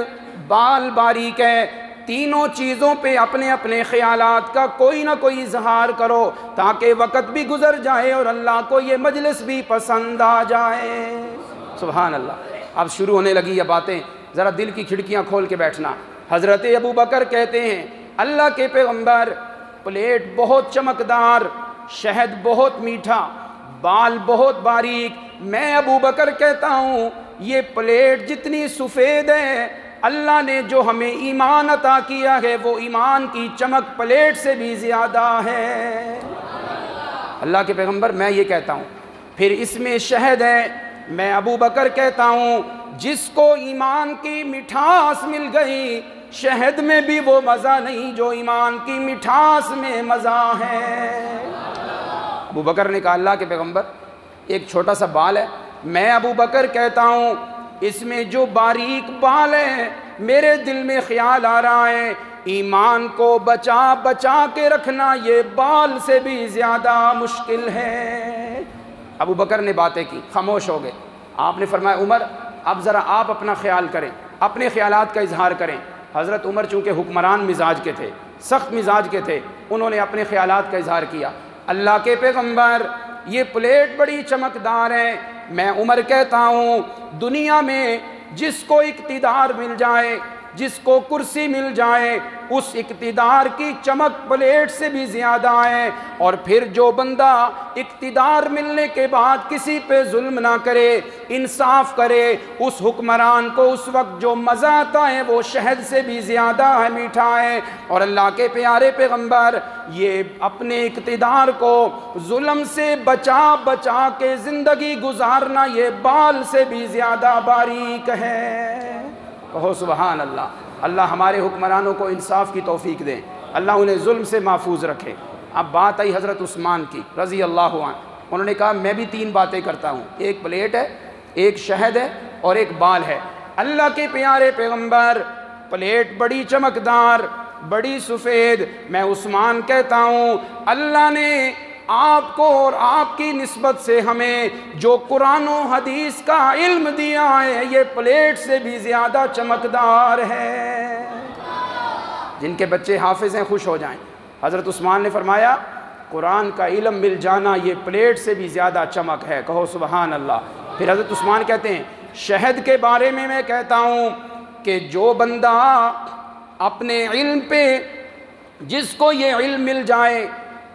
بال باریک ہے۔ تینوں چیزوں پہ اپنے اپنے خیالات کا کوئی نہ کوئی اظہار کرو تاکہ وقت بھی گزر جائے اور اللہ کو یہ مجلس بھی پسند آ جائے۔ سبحان اللہ۔ اب شروع ہونے لگی یہ باتیں، ذرا دل کی کھڑکیاں کھول کے بیٹھنا۔ حضرت ابو بکر کہتے ہیں اللہ کے پیغمبر، پلیٹ بہت چمکدار، شہد بہت میٹھا، بال بہت باریک۔ میں ابو بکر کہتا ہوں یہ پلیٹ جتنی سفید ہے، اللہ نے جو ہمیں ایمان عطا کیا ہے وہ ایمان کی چمک پلیٹ سے بھی زیادہ ہے۔ اللہ کے پیغمبر میں یہ کہتا ہوں، پھر اس میں شہد ہے، میں ابو بکر کہتا ہوں جس کو ایمان کی مٹھاس مل گئی، شہد میں بھی وہ مزہ نہیں جو ایمان کی مٹھاس میں مزہ ہے۔ ابو بکر نے کہا اللہ کے پیغمبر ایک چھوٹا سا بال ہے، میں ابو بکر کہتا ہوں اس میں جو باریک بال ہے میرے دل میں خیال آ رہا ہے ایمان کو بچا بچا کے رکھنا یہ بال سے بھی زیادہ مشکل ہے۔ ابو بکر نے باتیں کی، خاموش ہو گئے۔ آپ نے فرمایا عمر اب ذرا آپ اپنا خیال کریں، اپنے خیالات کا اظہار کریں۔ حضرت عمر چونکہ حکمران مزاج کے تھے، سخت مزاج کے تھے، انہوں نے اپنے خیالات کا اظہار کیا۔ اللہ کے پیغمبر یہ پلیٹ بڑی چمکدار ہے، میں عمر کہتا ہوں دنیا میں جس کو اقتدار مل جائے، جس کو کرسی مل جائے، اس اقتدار کی چمک پلیٹ سے بھی زیادہ ہے۔ اور پھر جو بندہ اقتدار ملنے کے بعد کسی پہ ظلم نہ کرے، انصاف کرے، اس حکمران کو اس وقت جو مزہ آتا ہے وہ شہد سے بھی زیادہ ہے، میٹھا ہے۔ اور اللہ کے پیارے پیغمبر یہ اپنے اقتدار کو ظلم سے بچا بچا کے زندگی گزارنا یہ بال سے بھی زیادہ باریک ہے۔ کہو سبحان اللہ۔ اللہ ہمارے حکمرانوں کو انصاف کی توفیق دے، اللہ انہیں ظلم سے محفوظ رکھے۔ اب بات آئی حضرت عثمان کی رضی اللہ عنہ، انہوں نے کہا میں بھی 3 باتیں کرتا ہوں، ایک پلیٹ ہے، ایک شہد ہے اور ایک بال ہے۔ اللہ کے پیارے پیغمبر پلیٹ بڑی چمکدار، بڑی سفید، میں عثمان کہتا ہوں اللہ نے آپ کو اور آپ کی نسبت سے ہمیں جو قرآن و حدیث کا علم دیا ہے یہ پلیٹ سے بھی زیادہ چمکدار ہے۔ جن کے بچے حافظ ہیں خوش ہو جائیں۔ حضرت عثمان نے فرمایا قرآن کا علم مل جانا یہ پلیٹ سے بھی زیادہ چمک ہے، کہو سبحان اللہ۔ پھر حضرت عثمان کہتے ہیں شہد کے بارے میں کہتا ہوں کہ جو بندہ اپنے علم پہ، جس کو یہ علم مل جائے،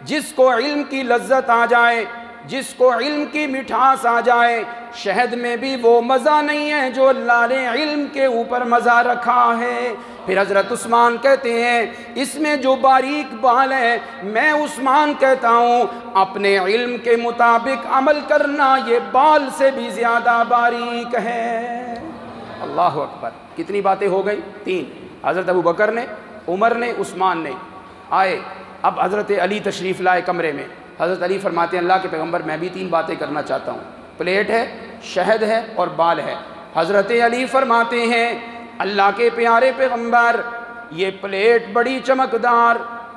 جس کو علم کی لذت آ جائے، جس کو علم کی مٹھاس آ جائے، شہد میں بھی وہ مزہ نہیں ہے جو اللہ نے علم کے اوپر مزہ رکھا ہے۔ پھر حضرت عثمان کہتے ہیں اس میں جو باریک بال ہے، میں عثمان کہتا ہوں اپنے علم کے مطابق عمل کرنا یہ بال سے بھی زیادہ باریک ہے۔ اللہ اکبر۔ کتنی باتیں ہو گئی؟ 3۔ حضرت ابو بکر نے، عمر نے، عثمان نے۔ آئے اب حضرت علی تشریف لائے کمرے میں۔ حضرت علی فرماتے ہیں اللہ کے پیغمبر میں بھی 3 باتیں کرنا چاہتا ہوں، پلیٹ ہے، شہد ہے اور بال ہے۔ حضرت علی فرماتے ہیں اللہ کے پیارے پیغمبر یہ پلیٹ بڑی چمکدار،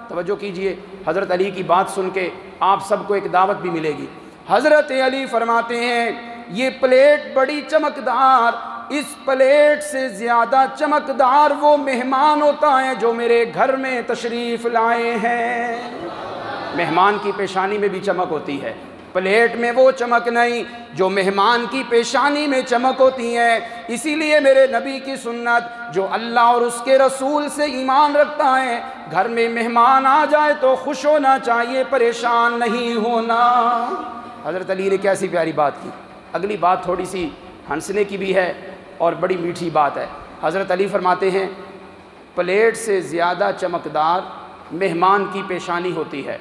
توجہ کیجئے حضرت علی کی بات سن کے آپ سب کو ایک دعوت بھی ملے گی۔ حضرت علی فرماتے ہیں یہ پلیٹ بڑی چمکدار، اس پلیٹ سے زیادہ چمکدار وہ مہمان ہوتا ہے جو میرے گھر میں تشریف لائے ہیں۔ مہمان کی پیشانی میں بھی چمک ہوتی ہے، پلیٹ میں وہ چمک نہیں جو مہمان کی پیشانی میں چمک ہوتی ہے۔ اسی لیے میرے نبی کی سنت، جو اللہ اور اس کے رسول سے ایمان رکھتا ہے، گھر میں مہمان آ جائے تو خوش ہونا چاہیے، پریشان نہیں ہونا۔ حضرت علی نے کیسی پیاری بات کی۔ اگلی بات تھوڑی سی ہنسنے کی بھی ہے اور بڑی میٹھی بات ہے۔ حضرت علی فرماتے ہیں پلیٹ سے زیادہ چمکدار مہمان کی پیشانی ہوتی ہے،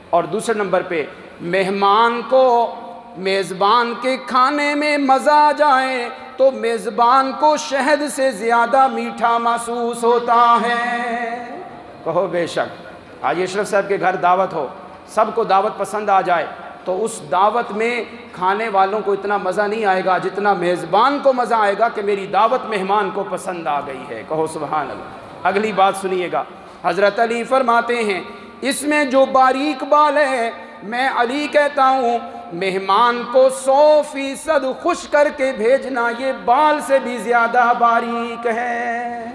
اور دوسرے نمبر پہ مہمان کو میزبان کے کھانے میں مزہ آ جائے تو میزبان کو شہد سے زیادہ میٹھا محسوس ہوتا ہے۔ کہو بے شک۔ آج اشرف صاحب کے گھر دعوت ہو، سب کو دعوت پسند آ جائے تو اس دعوت میں کھانے والوں کو اتنا مزہ نہیں آئے گا جتنا میزبان کو مزہ آئے گا کہ میری دعوت مہمان کو پسند آ گئی ہے۔ کہو سبحان اللہ۔ اگلی بات سنیے گا، حضرت علی فرماتے ہیں اس میں جو باریک بال ہے، میں علی کہتا ہوں مہمان کو 100% خوش کر کے بھیجنا یہ بال سے بھی زیادہ باریک ہے۔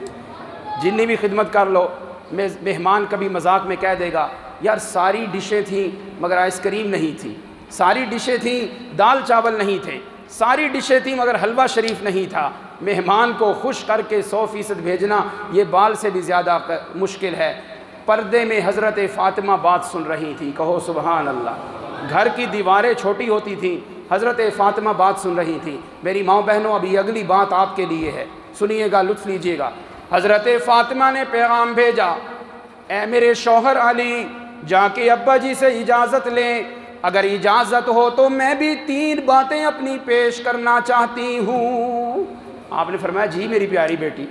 جتنی بھی خدمت کر لو، مہمان کبھی مذاق میں کہہ دے گا یار ساری ڈشیں تھیں مگر آئس کریم نہیں تھی، ساری ڈشیں تھیں دال چاول نہیں تھے، ساری ڈشیں تھیں مگر حلوہ شریف نہیں تھا۔ مہمان کو خوش کر کے 100% بھیجنا یہ بال سے بھی زیادہ مشکل ہے۔ پردے میں حضرت فاطمہ بات سن رہی تھی، کہو سبحان اللہ۔ گھر کی دیواریں چھوٹی ہوتی تھیں، حضرت فاطمہ بات سن رہی تھی۔ میری ماں بہنوں، ابھی اگلی بات آپ کے لیے ہے، سنیے گا، لطف لیجئے گا۔ حضرت فاطمہ نے پیغام بھیجا، اے میرے شوہر علی، جا کے ابا جی سے اجازت لیں، اگر اجازت ہو تو میں بھی 3 باتیں اپنی پیش کرنا چاہتی ہوں۔ آپ نے فرمایا جی میری پیاری بیٹی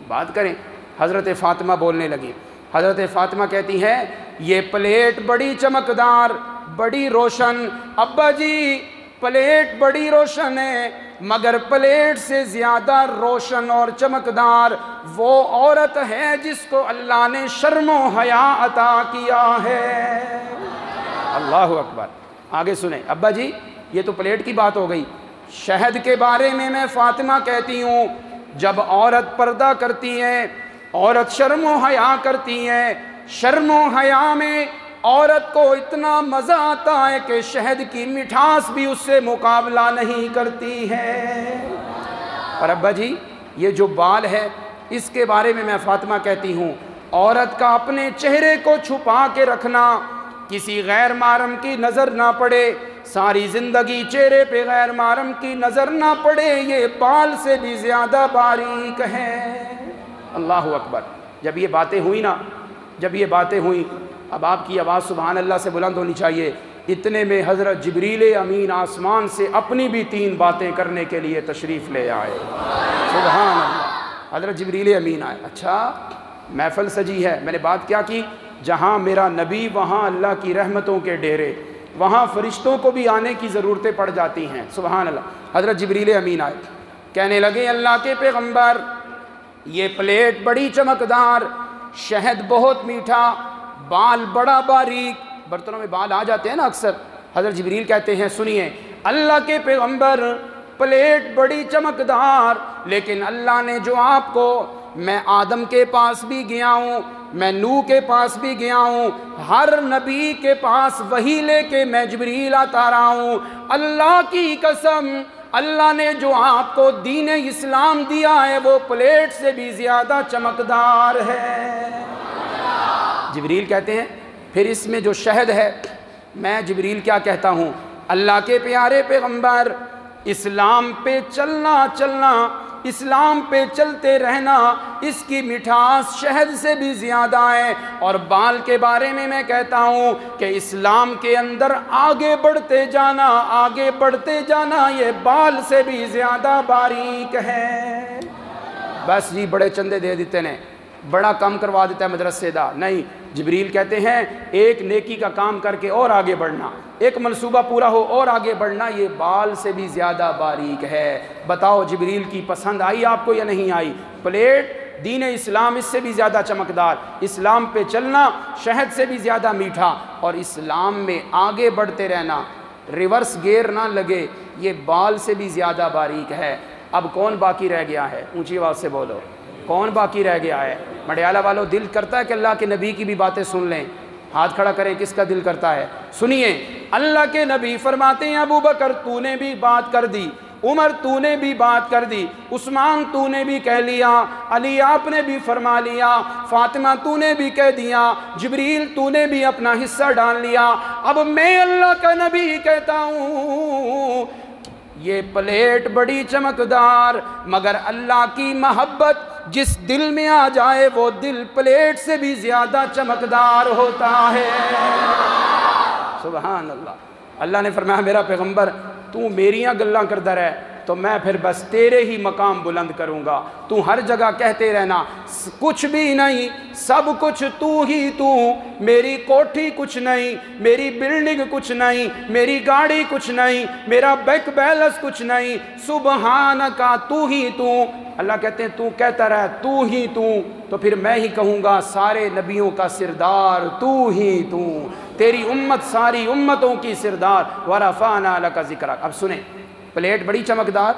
بات کریں۔ حضرت فاطمہ بولنے لگی۔ حضرت فاطمہ کہتی ہیں یہ پلیٹ بڑی چمکدار، بڑی روشن، ابا جی پلیٹ بڑی روشن ہے، مگر پلیٹ سے زیادہ روشن اور چمکدار وہ عورت ہے جس کو اللہ نے شرم و حیا عطا کیا ہے۔ اللہ اکبر۔ آگے سنیں، ابا جی یہ تو پلیٹ کی بات ہو گئی، شہد کے بارے میں فاطمہ کہتی ہوں جب عورت پردہ کرتی ہے، عورت شرم و حیا کرتی ہے، شرم و حیا میں عورت کو اتنا مزہ آتا ہے کہ شہد کی مٹھاس بھی اس سے مقابلہ نہیں کرتی ہے۔ اور ابا جی یہ جو بال ہے اس کے بارے میں فاطمہ کہتی ہوں عورت کا اپنے چہرے کو چھپا کے رکھنا، کسی غیر محرم کی نظر نہ پڑے، ساری زندگی چہرے پہ غیر محرم کی نظر نہ پڑے، یہ بال سے بھی زیادہ باریک ہے۔ اللہ اکبر۔ جب یہ باتیں ہوئی نا، جب یہ باتیں ہوئیں، اب آپ کی آواز سبحان اللہ سے بلند ہونی چاہیے۔ اتنے میں حضرت جبریل امین آسمان سے اپنی بھی 3 باتیں کرنے کے لیے تشریف لے آئے۔ سبحان اللہ۔ حضرت جبریل امین آئے۔ اچھا محفل سجی ہے، میں نے بات کیا کی، جہاں میرا نبی وہاں اللہ کی رحمتوں کے ڈیرے، وہاں فرشتوں کو بھی آنے کی ضرورتیں پڑ جاتی ہیں۔ سبحان اللہ۔ حضرت جبریل امین آئے، کہنے لگے اللہ کے پیغمبر یہ پلیٹ بڑی چمکدار، شہد بہت میٹھا، بال بڑا باریک، برتنوں میں بال آ جاتے ہیں نا اکثر۔ حضرت جبریل کہتے ہیں سنیے اللہ کے پیغمبر پلیٹ بڑی چمکدار، لیکن اللہ نے جو آپ کو، میں آدم کے پاس بھی گیا ہوں، میں نوح کے پاس بھی گیا ہوں، ہر نبی کے پاس وہی لے کے میں جبریل آتا رہا ہوں، اللہ کی قسم اللہ نے جو آپ کو دین اسلام دیا ہے وہ پلیٹ سے بھی زیادہ چمکدار ہے۔ جبریل کہتے ہیں پھر اس میں جو شہد ہے، میں جبریل کیا کہتا ہوں، اللہ کے پیارے پیغمبر اسلام پہ چلنا، اسلام پہ چلتے رہنا، اس کی مٹھاس شہد سے بھی زیادہ ہے۔ اور بال کے بارے میں کہتا ہوں کہ اسلام کے اندر آگے بڑھتے جانا یہ بال سے بھی زیادہ باریک ہے۔ بس جی بڑے چندے دے دیتے ہیں، بڑا کام کروا دیتا ہے مدرسے دا، نہیں، جبریل کہتے ہیں ایک نیکی کا کام کر کے اور آگے بڑھنا، ایک منصوبہ پورا ہو اور آگے بڑھنا، یہ بال سے بھی زیادہ باریک ہے۔ بتاؤ جبریل کی پسند آئی آپ کو یا نہیں آئی؟ پلیٹ دین اسلام اس سے بھی زیادہ چمکدار، اسلام پہ چلنا شہد سے بھی زیادہ میٹھا، اور اسلام میں آگے بڑھتے رہنا، ریورس گیئر نہ لگے، یہ بال سے بھی زیادہ باریک ہے۔ اب کون باقی رہ گیا ہے؟ اونچی آواز سے بولو، کون باقی رہ گیا ہے؟ مڈیالہ والوں، دل کرتا ہے کہ اللہ کے نبی کی بھی باتیں سن لیں؟ ہاتھ کھڑا کریں، کس کا دل کرتا ہے؟ سنیے، اللہ کے نبی فرماتے ہیں ابو بکر تو نے بھی بات کر دی، عمر تو نے بھی بات کر دی، عثمان تو نے بھی کہہ لیا، علی آپ نے بھی فرما لیا، فاطمہ تو نے بھی کہہ دیا، جبریل تو نے بھی اپنا حصہ ڈال لیا، اب میں اللہ کا نبی کہتا ہوں یہ پلیٹ بڑی چمکدار، مگر اللہ کی محبت جس دل میں آ جائے وہ دل پلیٹ سے بھی زیادہ چمکدار ہوتا ہے۔ سبحان اللہ۔ اللہ نے فرمایا میرا پیغمبر تو میریاں گلاں کردا رہ تو میں پھر بس تیرے ہی مقام بلند کروں گا، تو ہر جگہ کہتے رہنا کچھ بھی نہیں، سب کچھ تو ہی تو، میری کوٹھی کچھ نہیں، میری بلڈنگ کچھ نہیں، میری گاڑی کچھ نہیں، میرا بینک بیلنس کچھ نہیں، سبحانکا تو ہی تو۔ اللہ کہتے ہیں تو کہتا رہا تو ہی تو پھر میں ہی کہوں گا سارے نبیوں کا سردار تو ہی تو، تیری امت ساری امتوں کی سردار، ورفعنا لک ذکرک۔ اب سنیں، پلیٹ بڑی چمکدار،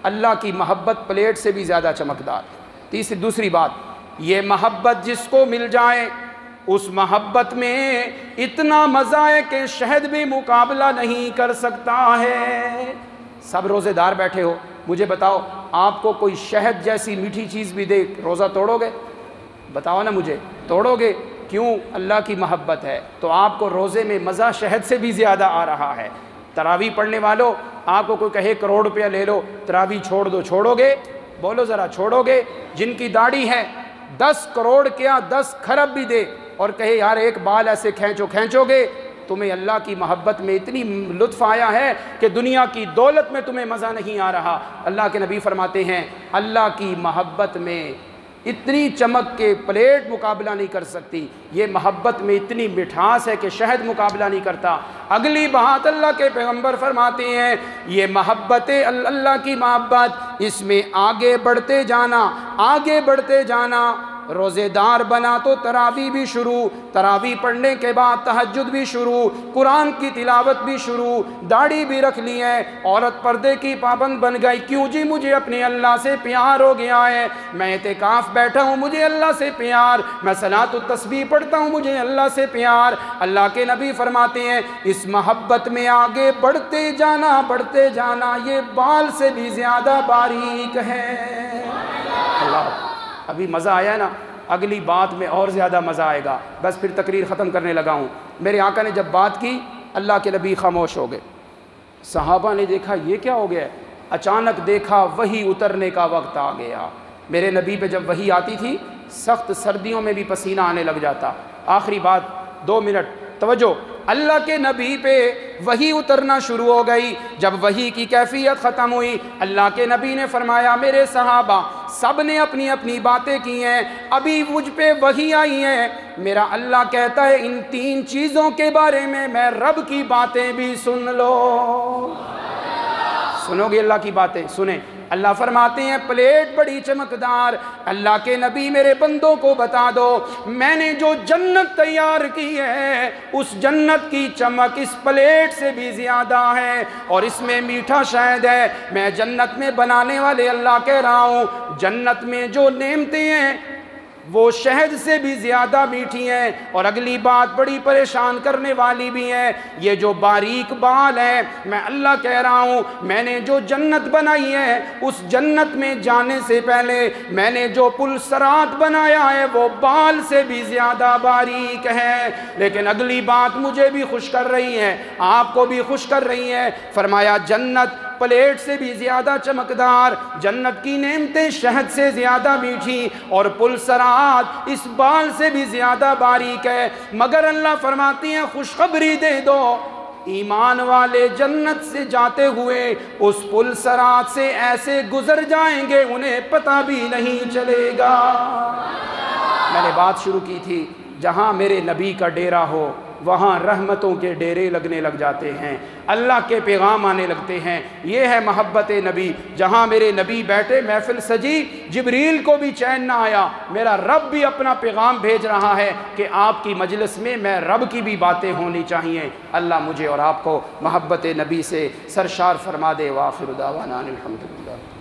اللہ کی محبت پلیٹ سے بھی زیادہ چمکدار۔ دوسری بات، یہ محبت جس کو مل جائے اس محبت میں اتنا مزہ ہے کہ شہد بھی مقابلہ نہیں کر سکتا ہے۔ سب روزے دار بیٹھے ہو، مجھے بتاؤ آپ کو کوئی شہد جیسی میٹھی چیز بھی دے روزہ توڑو گے؟ بتاؤ نا مجھے، توڑو گے؟ کیوں؟ اللہ کی محبت ہے تو آپ کو روزے میں مزہ شہد سے بھی زیادہ آ رہا ہے۔ تراویح پڑھنے والوں، آپ کو کوئی کہے کروڑ روپیہ لے لو تراویح چھوڑ دو، چھوڑو گے؟ بولو ذرا، چھوڑو گے؟ جن کی داڑھی ہے 10 کروڑ کیا 10 کھرب بھی دے اور کہے یار ایک بال ایسے کھینچو گے؟ تمہیں اللہ کی محبت میں اتنی لطف آیا ہے کہ دنیا کی دولت میں تمہیں مزہ نہیں آ رہا۔ اللہ کے نبی فرماتے ہیں اللہ کی محبت میں اتنی چمک کے پلیٹ مقابلہ نہیں کر سکتی، یہ محبت میں اتنی مٹھاس ہے کہ شہد مقابلہ نہیں کرتا۔ اگلی بات اللہ کے پیغمبر فرماتے ہیں یہ محبت اللہ کی محبت، اس میں آگے بڑھتے جانا، روزے دار بنا تو تراویح بھی شروع، تراویح پڑھنے کے بعد تہجد بھی شروع، قرآن کی تلاوت بھی شروع، داڑھی بھی رکھ لی ہے، عورت پردے کی پابند بن گئی، کیوں جی مجھے اپنے اللہ سے پیار ہو گیا ہے، میں اعتکاف بیٹھا ہوں مجھے اللہ سے پیار، میں صلاۃ التسبیح پڑھتا ہوں مجھے اللہ سے پیار۔ اللہ کے نبی فرماتے ہیں اس محبت میں آگے بڑھتے جانا یہ بال سے بھی زیادہ باریک ہے۔ اللہ، ابھی مزہ آیا ہے نا، اگلی بات میں اور زیادہ مزہ آئے گا، بس پھر تقریر ختم کرنے لگا ہوں۔ میرے آقا نے جب بات کی اللہ کے نبی خاموش ہو گئے، صحابہ نے دیکھا یہ کیا ہو گیا ہے، اچانک دیکھا وحی اترنے کا وقت آ گیا۔ میرے نبی پہ جب وحی آتی تھی سخت سردیوں میں بھی پسینہ آنے لگ جاتا۔ آخری بات 2 منٹ توجہ، اللہ کے نبی پہ وحی اترنا شروع ہو گئی۔ جب وحی کی کیفیت ختم ہوئی اللہ کے نبی نے فرمایا میرے صحابہ سب نے اپنی اپنی باتیں کی ہیں، ابھی مجھ پہ وحی آئی ہے، میرا اللہ کہتا ہے ان 3 چیزوں کے بارے میں رب کی باتیں بھی سن لو۔ سنو گے اللہ کی باتیں؟ سنیں۔ اللہ فرماتے ہیں پلیٹ بڑی چمکدار، اللہ کے نبی میرے بندوں کو بتا دو میں نے جو جنت تیار کی ہے اس جنت کی چمک اس پلیٹ سے بھی زیادہ ہے، اور اس میں میٹھا شہد ہے۔ میں جنت میں بنانے والے اللہ کہہ رہا ہوں جنت میں جو نعمتیں ہیں وہ شہد سے بھی زیادہ میٹھی ہیں۔ اور اگلی بات بڑی پریشان کرنے والی بھی ہے، یہ جو باریک بال ہے میں اللہ کہہ رہا ہوں میں نے جو جنت بنائی ہے اس جنت میں جانے سے پہلے میں نے جو پل صراط بنایا ہے وہ بال سے بھی زیادہ باریک ہے۔ لیکن اگلی بات مجھے بھی خوش کر رہی ہے، آپ کو بھی خوش کر رہی ہے۔ فرمایا جنت پلیٹ سے بھی زیادہ چمکدار، جنت کی نعمتیں شہد سے زیادہ میٹھی، اور پل صراط اس بال سے بھی زیادہ باریک ہے۔ مگر اللہ فرماتی ہیں خوشخبری دے دو ایمان والے جنت سے جاتے ہوئے اس پل صراط سے ایسے گزر جائیں گے انہیں پتہ بھی نہیں چلے گا۔ میں نے بات شروع کی تھی جہاں میرے نبی کا ڈیرا ہو وہاں رحمتوں کے ڈیرے لگنے لگ جاتے ہیں، اللہ کے پیغام آنے لگتے ہیں۔ یہ ہے محبت نبی، جہاں میرے نبی بیٹھے محفل سجی جبریل کو بھی چین نہ آیا، میرا رب بھی اپنا پیغام بھیج رہا ہے کہ آپ کی مجلس میں رب کی بھی باتیں ہونی چاہیے۔ اللہ مجھے اور آپ کو محبت نبی سے سرشار فرما دے۔ وآخر دعوانا الحمدللہ۔